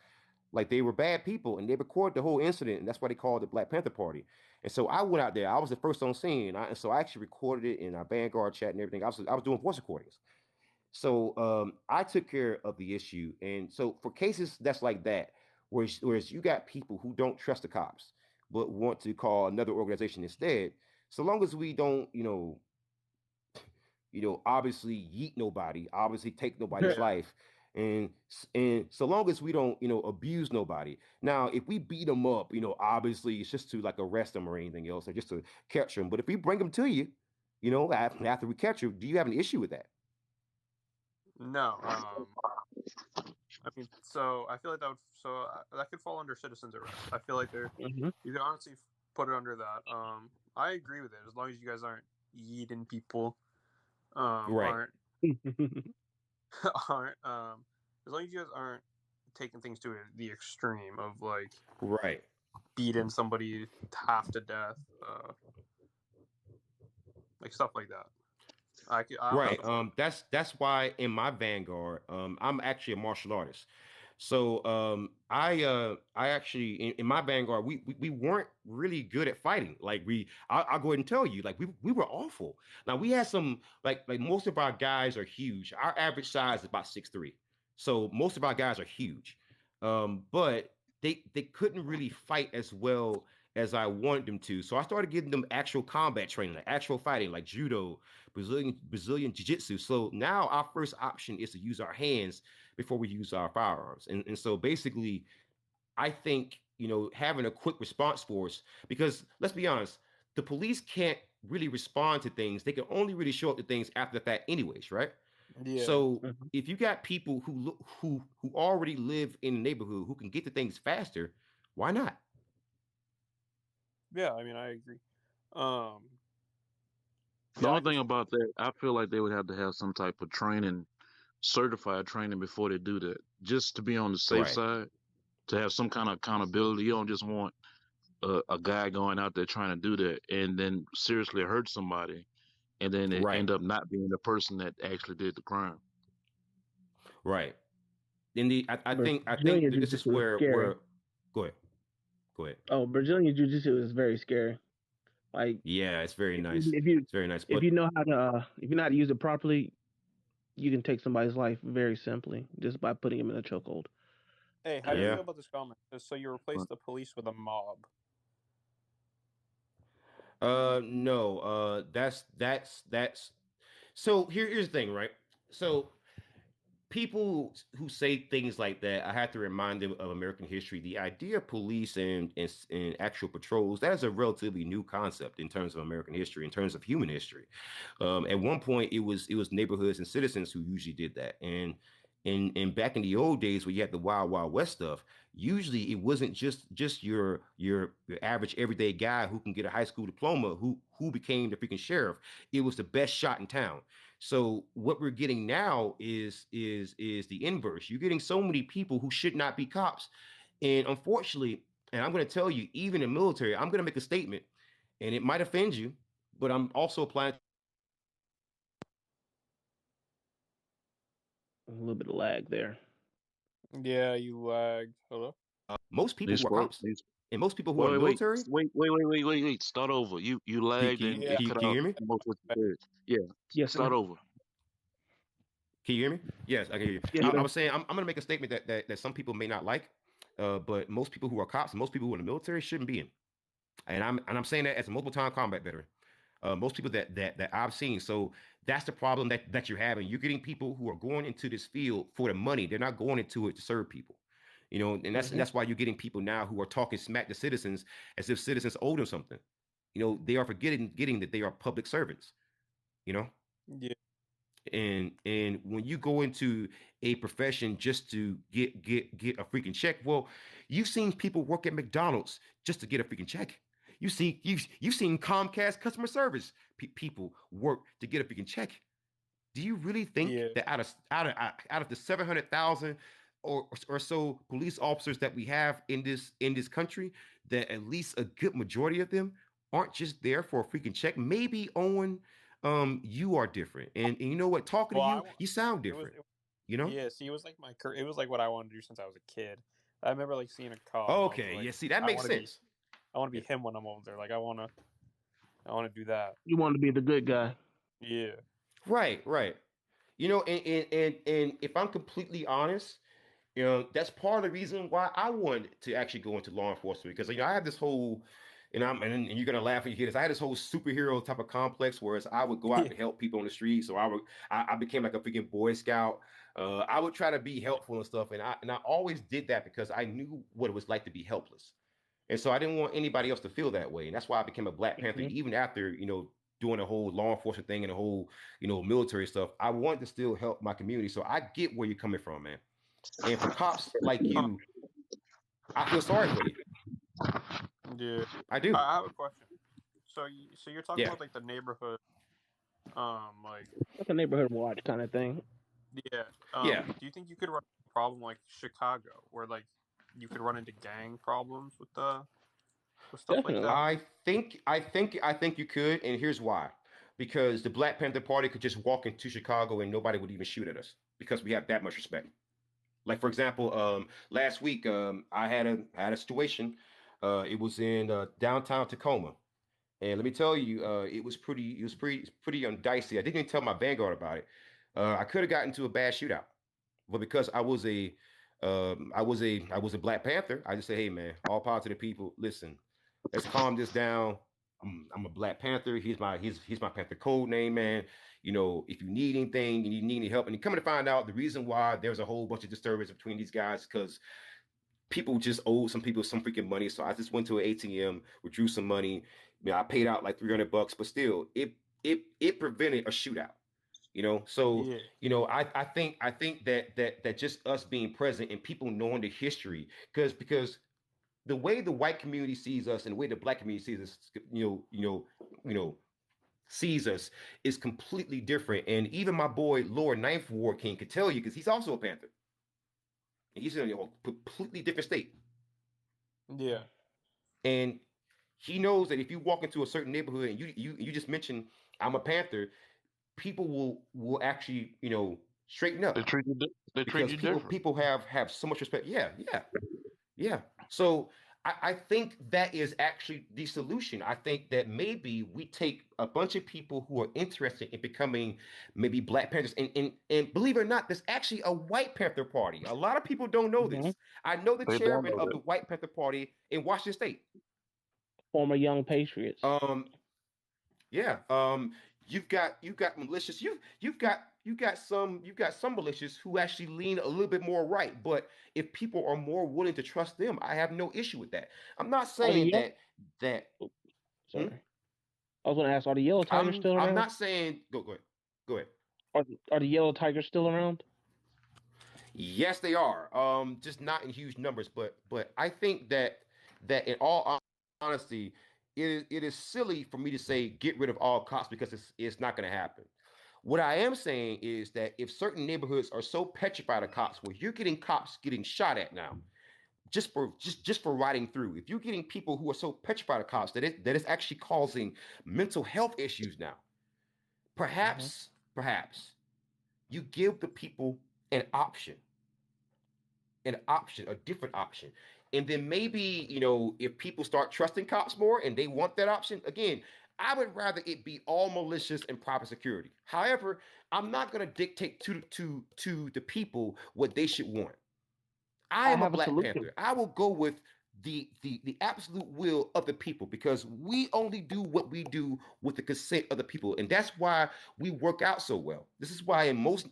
they were bad people, and they recorded the whole incident, and that's why they called the Black Panther Party. And so I went out there. I was the first on scene, and so I actually recorded it in our Vanguard chat and everything. I was doing voice recordings. So I took care of the issue, and so for cases that's like that, whereas you got people who don't trust the cops but want to call another organization instead. So long as we don't, obviously yeet nobody, obviously take nobody's Yeah. life, and and so long as we don't, abuse nobody. Now, if we beat them up, obviously it's just to like arrest them or anything else, or just to capture them. But if we bring them to you, after we catch them, do you have an issue with that? No. I mean, so I feel like that could fall under citizens arrest. I feel like Hmm. you could honestly put it under that. I agree with it as long as you guys aren't yeeting people. Right, Aren't aren't as long as you guys aren't taking things to the extreme of like right. beating somebody half to death, like stuff like that. I Right. understand. That's why in my Vanguard, I'm actually a martial artist. So I actually in my Vanguard we weren't really good at fighting. Like I'll go ahead and tell you, like we were awful. Now we had some like most of our guys are huge. Our average size is about 6'3". So most of our guys are huge. But they couldn't really fight as well as I wanted them to. So I started giving them actual combat training, like actual fighting, like judo, Brazilian jiu-jitsu. So now our first option is to use our hands before we use our firearms. And so basically, I think, having a quick response force, because let's be honest, the police can't really respond to things. They can only really show up to things after the fact anyways, right? Yeah, So Mhm. if you got people who already live in the neighborhood who can get to things faster, why not? yeah. I mean, I agree. Um, The yeah, I only can thing see. about that, I feel like they would have to have some type of training, certified training before they do that, just to be on the safe Right, side, to have some kind of accountability. You don't just want a guy going out there trying to do that and then seriously hurt somebody, and then it right, end up not being the person that actually did the crime. right. I think Brazilian that this is jiu-jitsu is where scary. go ahead. Go ahead. Oh, Brazilian jiu-jitsu is very scary. Like Yeah, it's very if you nice. if you It's very nice. if But you know how to if you know how to use it properly, you can take somebody's life very simply just by putting him in a chokehold. Hey, how do you yeah. feel about this comment? So you replace But the police with a mob? No. That's so here's the thing, right? So people who say things like that, I have to remind them of American history. The idea of police and actual patrols, that is a relatively new concept in terms of American history, in terms of human history. At one point, it was neighborhoods and citizens who usually did that, and back in the old days where you had the Wild Wild West stuff, usually it wasn't just your average everyday guy who can get a high school diploma who became the freaking sheriff. It was the best shot in town. So what we're getting now is the inverse. You're getting so many people who should not be cops, and unfortunately, and I'm going to tell you, even in the military, I'm going to make a statement, and it might offend you, but I'm also applying. A little bit of lag there. Yeah, you lagged. Hello. Most people they who are spoke. cops and most people who are in Wait, the wait, wait, military. wait, wait, wait, wait, wait, wait. Start over. You Can, lagged can you and Yeah. it can you, cut can you out hear me? most of what you said. Yeah, Yes, start sir. over. Can you hear me? Yes, I can hear you. Yes, I sir. was saying I'm going to make a statement that some people may not like, but most people who are cops and most people who are in the military shouldn't be in. And I'm saying that as a multiple time combat veteran. Most people that I've seen. So that's the problem that you're having. You're getting people who are going into this field for the money. They're not going into it to serve people. And that's Hmm. that's why you're getting people now who are talking smack to citizens as if citizens owe them something. They are forgetting getting that they are public servants. You know, Yeah. and when you go into a profession just to get a freaking check, well, you've seen people work at McDonald's just to get a freaking check. You've seen Comcast customer service people work to get a freaking check. Do you really think Yeah. that out of the 700,000 or so police officers that we have in this country, that at least a good majority of them aren't just there for a freaking check? Maybe Owen, you are different, and you know what? Talking to Well, you, you sound it was. different. You know? Yeah. See, it was like it was like what I wanted to do since I was a kid. I remember like seeing a cop and I was Okay, like, yeah. See, that I makes want to be, sense. I want to be Yeah. him when I'm older. Like I want to do that. You want to be the good guy. Yeah. Right, right. And if I'm completely honest, that's part of the reason why I wanted to actually go into law enforcement, because I have this whole, and you're gonna laugh when you hear this. I had this whole superhero type of complex, whereas I would go out Yeah. and help people on the street. So I became like a freaking Boy Scout. I would try to be helpful and stuff, and I always did that because I knew what it was like to be helpless, and so I didn't want anybody else to feel that way, and that's why I became a Black Panther. Hmm. Even after doing the whole law enforcement thing and the whole military stuff, I wanted to still help my community. So I get where you're coming from, man. And for cops like Huh. you, I feel sorry for you. Yeah. I do. I have a question. So you're talking Yeah. about like the neighborhood, like Like a neighborhood watch kind of thing. yeah. Yeah. Do you think you could run into a problem like Chicago, where like you could run into gang problems with stuff like Definitely. that? I think you could, and here's why. because the Black Panther Party could just walk into Chicago and nobody would even shoot at us because we have that much respect. Like for example, last week I had a situation. It was in downtown Tacoma, and let me tell you, it was pretty dicey. I didn't even tell my Vanguard about it. I could have gotten into a bad shootout, but because I was a Black Panther, I just say, hey man, all positive people, listen, let's calm this down. I'm a Black Panther. He's my Panther code name, man. If you need anything and you need any help, and coming to find out, the reason why there's a whole bunch of disturbance between these guys because people just owed some people some freaking money. So I just went to an ATM, withdrew some money. I paid out like $300, but still, it prevented a shootout. So Yeah. I think that just us being present and people knowing the history, because the way the white community sees us and the way the Black community sees us, sees us is completely different. And even my boy Lord Ninth Ward King could tell you because he's also a Panther. And he's in a completely different state. Yeah. And he knows that if you walk into a certain neighborhood and you just mention I'm a Panther, people will actually straighten They up treat you. They treat because you people different. people have so much respect. Yeah, yeah, yeah. So I think that is actually the solution. I think that maybe we take a bunch of people who are interested in becoming maybe Black Panthers, and believe it or not, there's actually a White Panther Party. A lot of people don't know Hmm. this. I know the They don't chairman know of that. the White Panther Party in Washington State. Former Young Patriots. Um, yeah. You've got militias. You've got some militias who actually lean a little bit more right. But if people are more willing to trust them, I have no issue with that. I'm not Are the saying yellow? that. Hmm? Sorry, I was going to ask: Are the Yellow Tigers I'm still I'm around? not saying go ahead. Go ahead. Are the Yellow Tigers still around? Yes, they are. Just not in huge numbers, but I think that in all honesty, it is silly for me to say get rid of all cops because it's not going to happen. What I am saying is that if certain neighborhoods are so petrified of cops, where you're getting cops getting shot at now, just for riding through, if you're getting people who are so petrified of cops that it's actually causing mental health issues now, Hmm. perhaps you give the people an option, a different option. And then maybe, if people start trusting cops more and they want that option, again, I would rather it be all malicious and private security. However, I'm not going to dictate to the people what they should want. I I am a have a Black solution. Panther. I will go with the absolute will of the people because we only do what we do with the consent of the people, and that's why we work out so well. This is why in most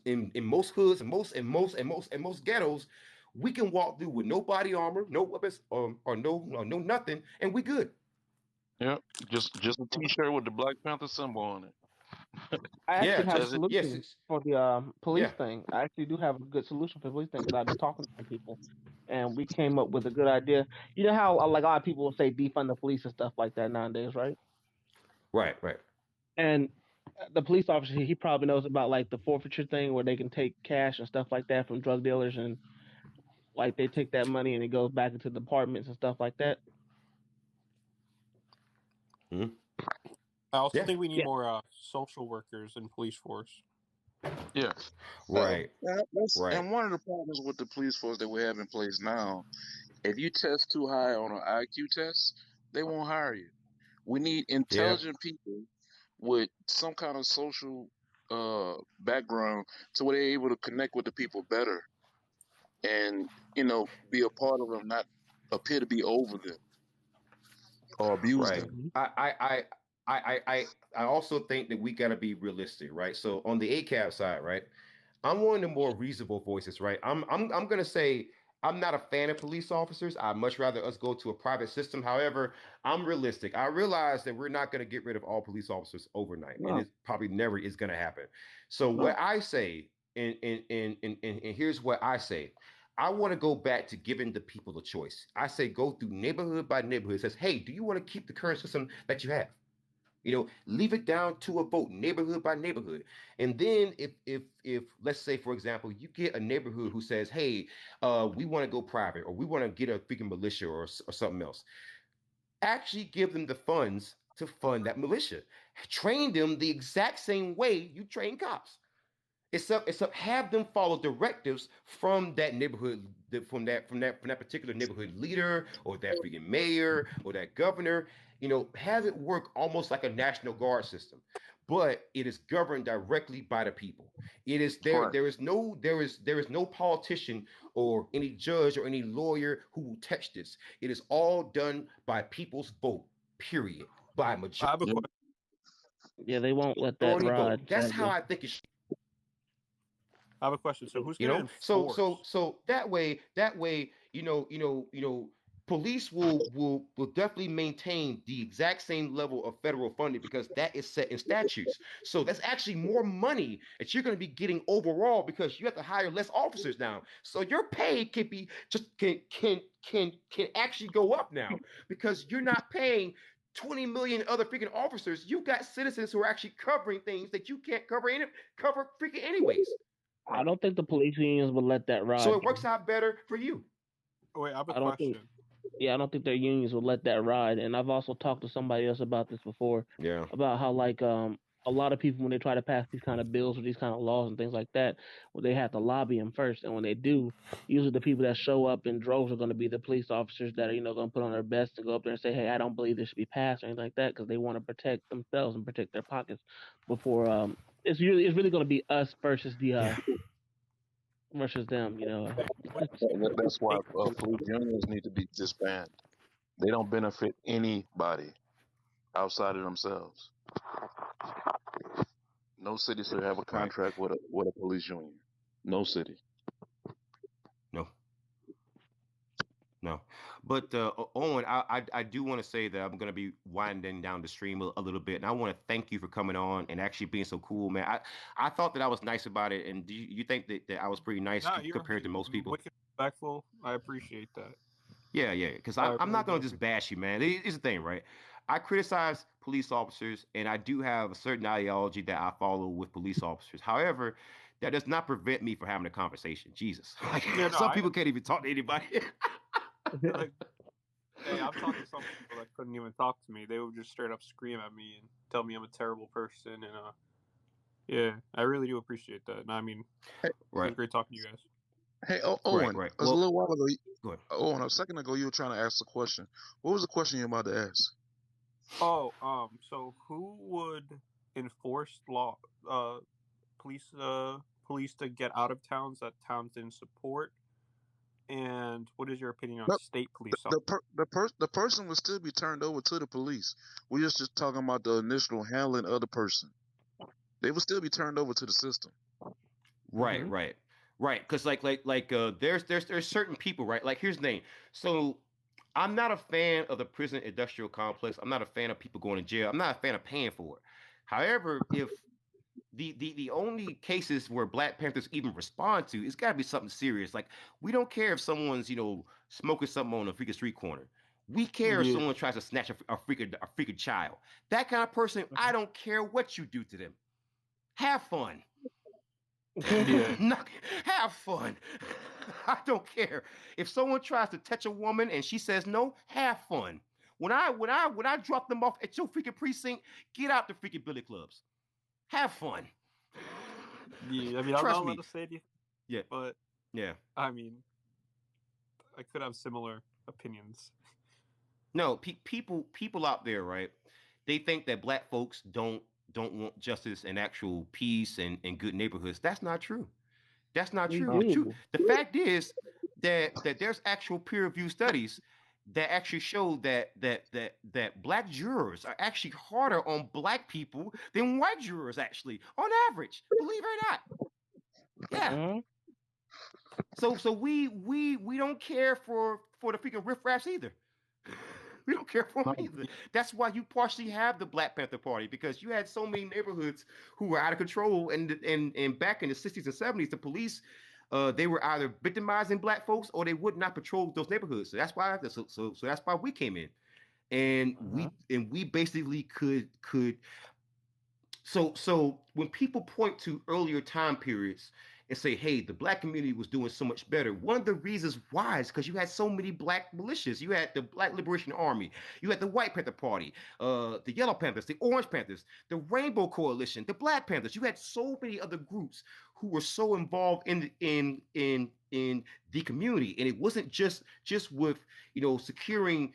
hoods and most ghettos, we can walk through with no body armor, no weapons, or no nothing, and we good. Yep. Just a T-shirt with the Black Panther symbol on it. I Yeah, actually have a just That's it. yes, solution for the police yeah, thing. I actually do have a good solution for the police thing because I've been talking to some people, and we came up with a good idea. You know how like a lot of people will say defund the police and stuff like that nowadays, right? right, right, And the police officer, he probably knows about like the forfeiture thing where they can take cash and stuff like that from drug dealers, and like they take that money and it goes back into departments and stuff like that. mhm, I also yeah, think we need Yeah, more social workers in police force. Yeah. right, right, And one of the problems with the police force that we have in place now, if you test too high on an IQ test, they won't hire you. We need yeah, intelligent people with some kind of social background so where they're able to connect with the people better and be a part of them, not appear to be over them or abuse right. them. hmm I I I I also think that we got to be realistic, right? So on the ACAB side, right? I'm one of the more reasonable voices, right? I'm gonna say I'm not a fan of police officers. I'd much rather us go to a private system. However, I'm realistic. I realize that we're not gonna get rid of all police officers overnight, and No, it probably never is gonna happen. So what no. I say, and here's what I say. I want to go back to giving the people the choice. I say go through neighborhood by neighborhood. It says, hey, do you want to keep the current system that you have? Leave it down to a vote, neighborhood by neighborhood. And then if let's say for example, you get a neighborhood who says, hey, we want to go private, or we want to get a freaking militia, or something else, actually give them the funds to fund that militia. Train them the exact same way you train cops. It's up. Have them follow directives from that neighborhood, from that particular neighborhood leader, or that freaking mayor, or that governor. Have it work almost like a national guard system, but it is governed directly by the people. It is there. Correct. There is no politician or any judge or any lawyer who will touch this. It is all done by people's vote. Period. By I have a Yep. question. Yeah, they won't let that majority vote. ride. That's how Sadly. I think it should. I have a question. So who's You going to know, so so enforce? so that way, police will definitely maintain the exact same level of federal funding because that is set in statutes. So that's actually more money that you're going to be getting overall because you have to hire less officers now. So your pay can actually go up now because you're not paying 20 million other freaking officers. You've got citizens who are actually covering things that you can't cover freaking anyways. I don't think the police unions would let that So ride. it works out better for you. Wait, I have a I don't think. question. Yeah, I don't think their unions would let that ride. And I've also talked to somebody else about this before, Yeah. about how like a lot of people when they try to pass these kind of bills or these kind of laws and things like that, well, they have to lobby them first. And when they do, usually the people that show up in droves are going to be the police officers that are going to put on their best to go up there and say, "Hey, I don't believe this should be passed" or anything like that, because they want to protect themselves and protect their pockets before it's really going to be us versus Yeah. versus them. That's why police unions need to be disbanded. They don't benefit anybody outside of themselves. No city should have a Right. contract with a police union. No city. No. No. But Owen, I do want to say that I'm going to be winding down the stream a little bit, and I want to thank you for coming on and actually being so cool, man. I thought that I was nice about it, and do you think that I was pretty nice No, you're compared to most people? wicked respectful. I appreciate that. Yeah, because I I'm really not do going to just bash you, man. It's the thing, right? I criticize police officers, and I do have a certain ideology that I follow with police officers. However, that does not prevent me from having a conversation. Jesus, like Yeah, no, some people can't even talk to anybody. like, hey, I've talked to some people that couldn't even talk to me. They would just straight up scream at me and tell me I'm a terrible person. And yeah, I really do appreciate that. And I mean, it was Right, great talking to you guys. Hey, right, Owen, right. it was a Well, little while ago. go ahead. Owen, a second ago, you were trying to ask a question. What was the question you were about to ask? Oh, so who would enforce law? Police, police to get out of towns that towns didn't support. And what is your opinion on No, state police? the person would still be turned over to the police. We're just talking about the initial handling of the person. They would still be turned over to the system. Right, right, right. Because there's certain people, right? Like here's the thing. So I'm not a fan of the prison industrial complex. I'm not a fan of people going to jail. I'm not a fan of paying for it. However, if the only cases where Black Panthers even respond to, it's got to be something serious. Like we don't care if someone's smoking something on a freaking street corner. We care if Yeah. someone tries to snatch a freaking child. That kind of person, I don't care what you do to them. Have fun. Yeah. Have fun. I don't care if someone tries to touch a woman and she says no. Have fun. When I drop them off at your freaking precinct, get out the freaking billy clubs. Have fun. Yeah, I mean, I'm Trust not allowed me. to say anything, Yeah, but yeah. I mean, I could have similar opinions. No, people out there, right? They think that Black folks don't want justice and actual peace and good neighborhoods. That's not true. That's not We true. do. The fact is that there's actual peer reviewed studies that actually show that Black jurors are actually harder on Black people than white jurors actually on average. Believe it or not. Yeah. Mhm. So we don't care for the freaking riffraffs either. We don't care for them either. That's why you partially have the Black Panther Party because you had so many neighborhoods who were out of control, and back in the 60s and 70s, the police they were either victimizing Black folks or they would not patrol those neighborhoods. So that's why we came in, and we basically could. So when people point to earlier time periods and say, hey, the black community was doing so much better. One of the reasons why is because you had so many black militias. You had the Black Liberation Army, you had the White Panther Party, the Yellow Panthers, the Orange Panthers, the Rainbow Coalition, the Black Panthers. You had so many other groups who were so involved in the community, and it wasn't just with securing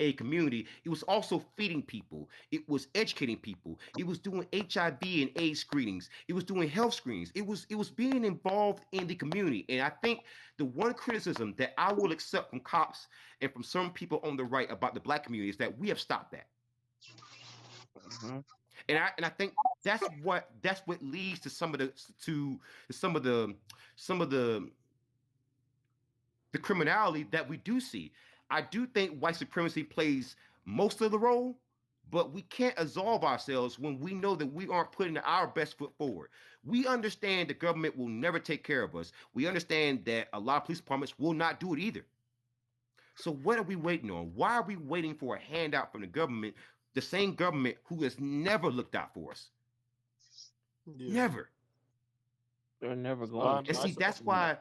a community. It was also feeding people. It was educating people. It was doing HIV and AIDS screenings. It was doing health screenings. It was being involved in the community. And I think the one criticism that I will accept from cops and from some people on the right about the black community is that we have stopped that. Mm-hmm. And I think that's what leads to some of the criminality that we do see. I do think white supremacy plays most of the role, but we can't absolve ourselves when we know that we aren't putting our best foot forward. We understand the government will never take care of us. We understand that a lot of police departments will not do it either. So what are we waiting on? Why are we waiting for a handout from the government, the same government who has never looked out for us? Yeah. Never. They're never going to. And see, that's why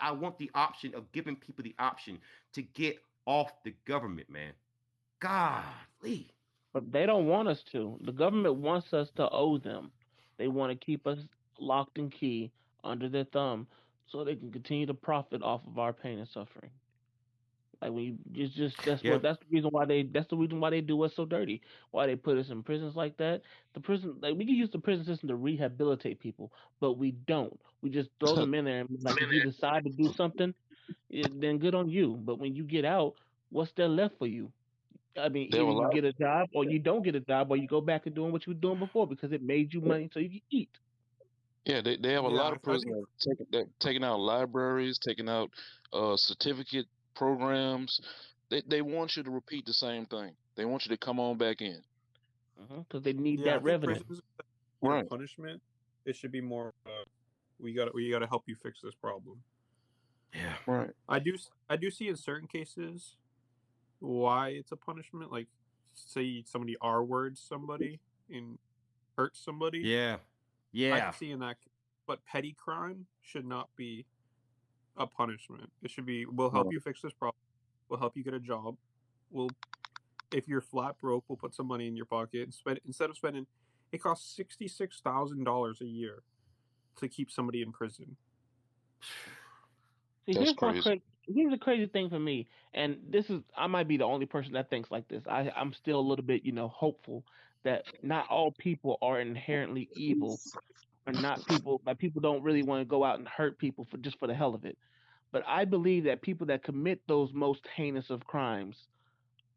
I want the option of giving people the option to get off the government, man. Golly. But they don't want us to. The government wants us to owe them. They want to keep us locked and key under their thumb so they can continue to profit off of our pain and suffering. Like we just that's Yeah. the reason why they do us so dirty. Why they put us in prisons like that. The prison, like, we can use the prison system to rehabilitate people, but we don't. We just throw them in there and, like, if you decide to do something, then good on you. But when you get out, what's there left for you? I mean, They have either a you lot. get a job or you don't get a job, or you go back to doing what you were doing before because it made you money so you can eat. Yeah, they have a Yeah, lot of I think prisoners taking out libraries, taking out certificate programs. They want you to repeat the same thing. They want you to come on back in. Because they need I that think revenue. prisons, Right. punishment. It should be more. We gotta help you fix this problem. Yeah. Right. I do see in certain cases why it's a punishment. Like, say somebody R words somebody and hurts somebody. Yeah. I Yeah. can see in that, but petty crime should not be a punishment. It should be, we'll help you fix this problem. We'll help you get a job. If you're flat broke, we'll put some money in your pocket and spend, instead of spending. It costs $66,000 a year to keep somebody in prison. See, That's crazy. here's the crazy thing for me, and I might be the only person that thinks like this. I'm still a little bit, hopeful that not all people are inherently evil, or not people like people don't really want to go out and hurt people for the hell of it. But I believe that people that commit those most heinous of crimes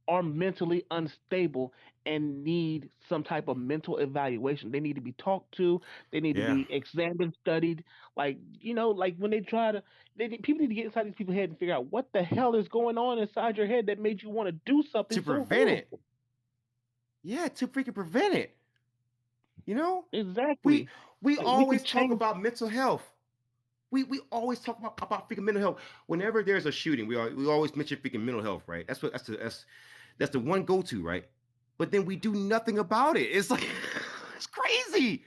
are mentally unstable and need some type of mental evaluation. They need to be talked to. They need to Yeah. be examined, studied. Like, like when people need to get inside these people's head and figure out what the hell is going on inside your head that made you want to do something To so prevent it. horrible. Yeah, to freaking prevent it. Exactly. We Like we can always talk change. about mental health. We always talk about freaking mental health. Whenever there's a shooting, we always mention freaking mental health, right? That's the one go to, right? But then we do nothing about it. It's like it's crazy.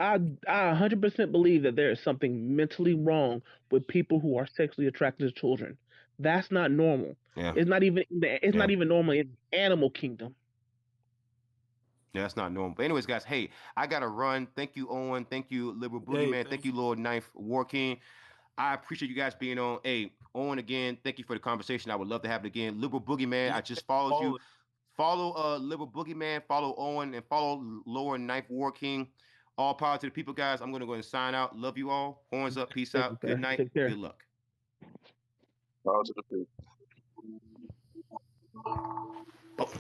I 100% believe that there is something mentally wrong with people who are sexually attracted to children. That's not normal. Yeah. It's not even normal in animal kingdom. Yeah, that's not normal. But anyways, guys, hey, I gotta run. Thank you, Owen. Thank you, Liberal Boogeyman. Thank you, Lord Ninth War King. I appreciate you guys being on. Hey, Owen, again, thank you for the conversation. I would love to have it again. Liberal Boogeyman, I just followed you. Follow Liberal Boogeyman, follow Owen, and follow Lord Ninth War King. All power to the people, guys. I'm gonna go and sign out. Love you all. Horns up. Peace Thank you, out. Good sir. night. Take care. Good luck. Positive.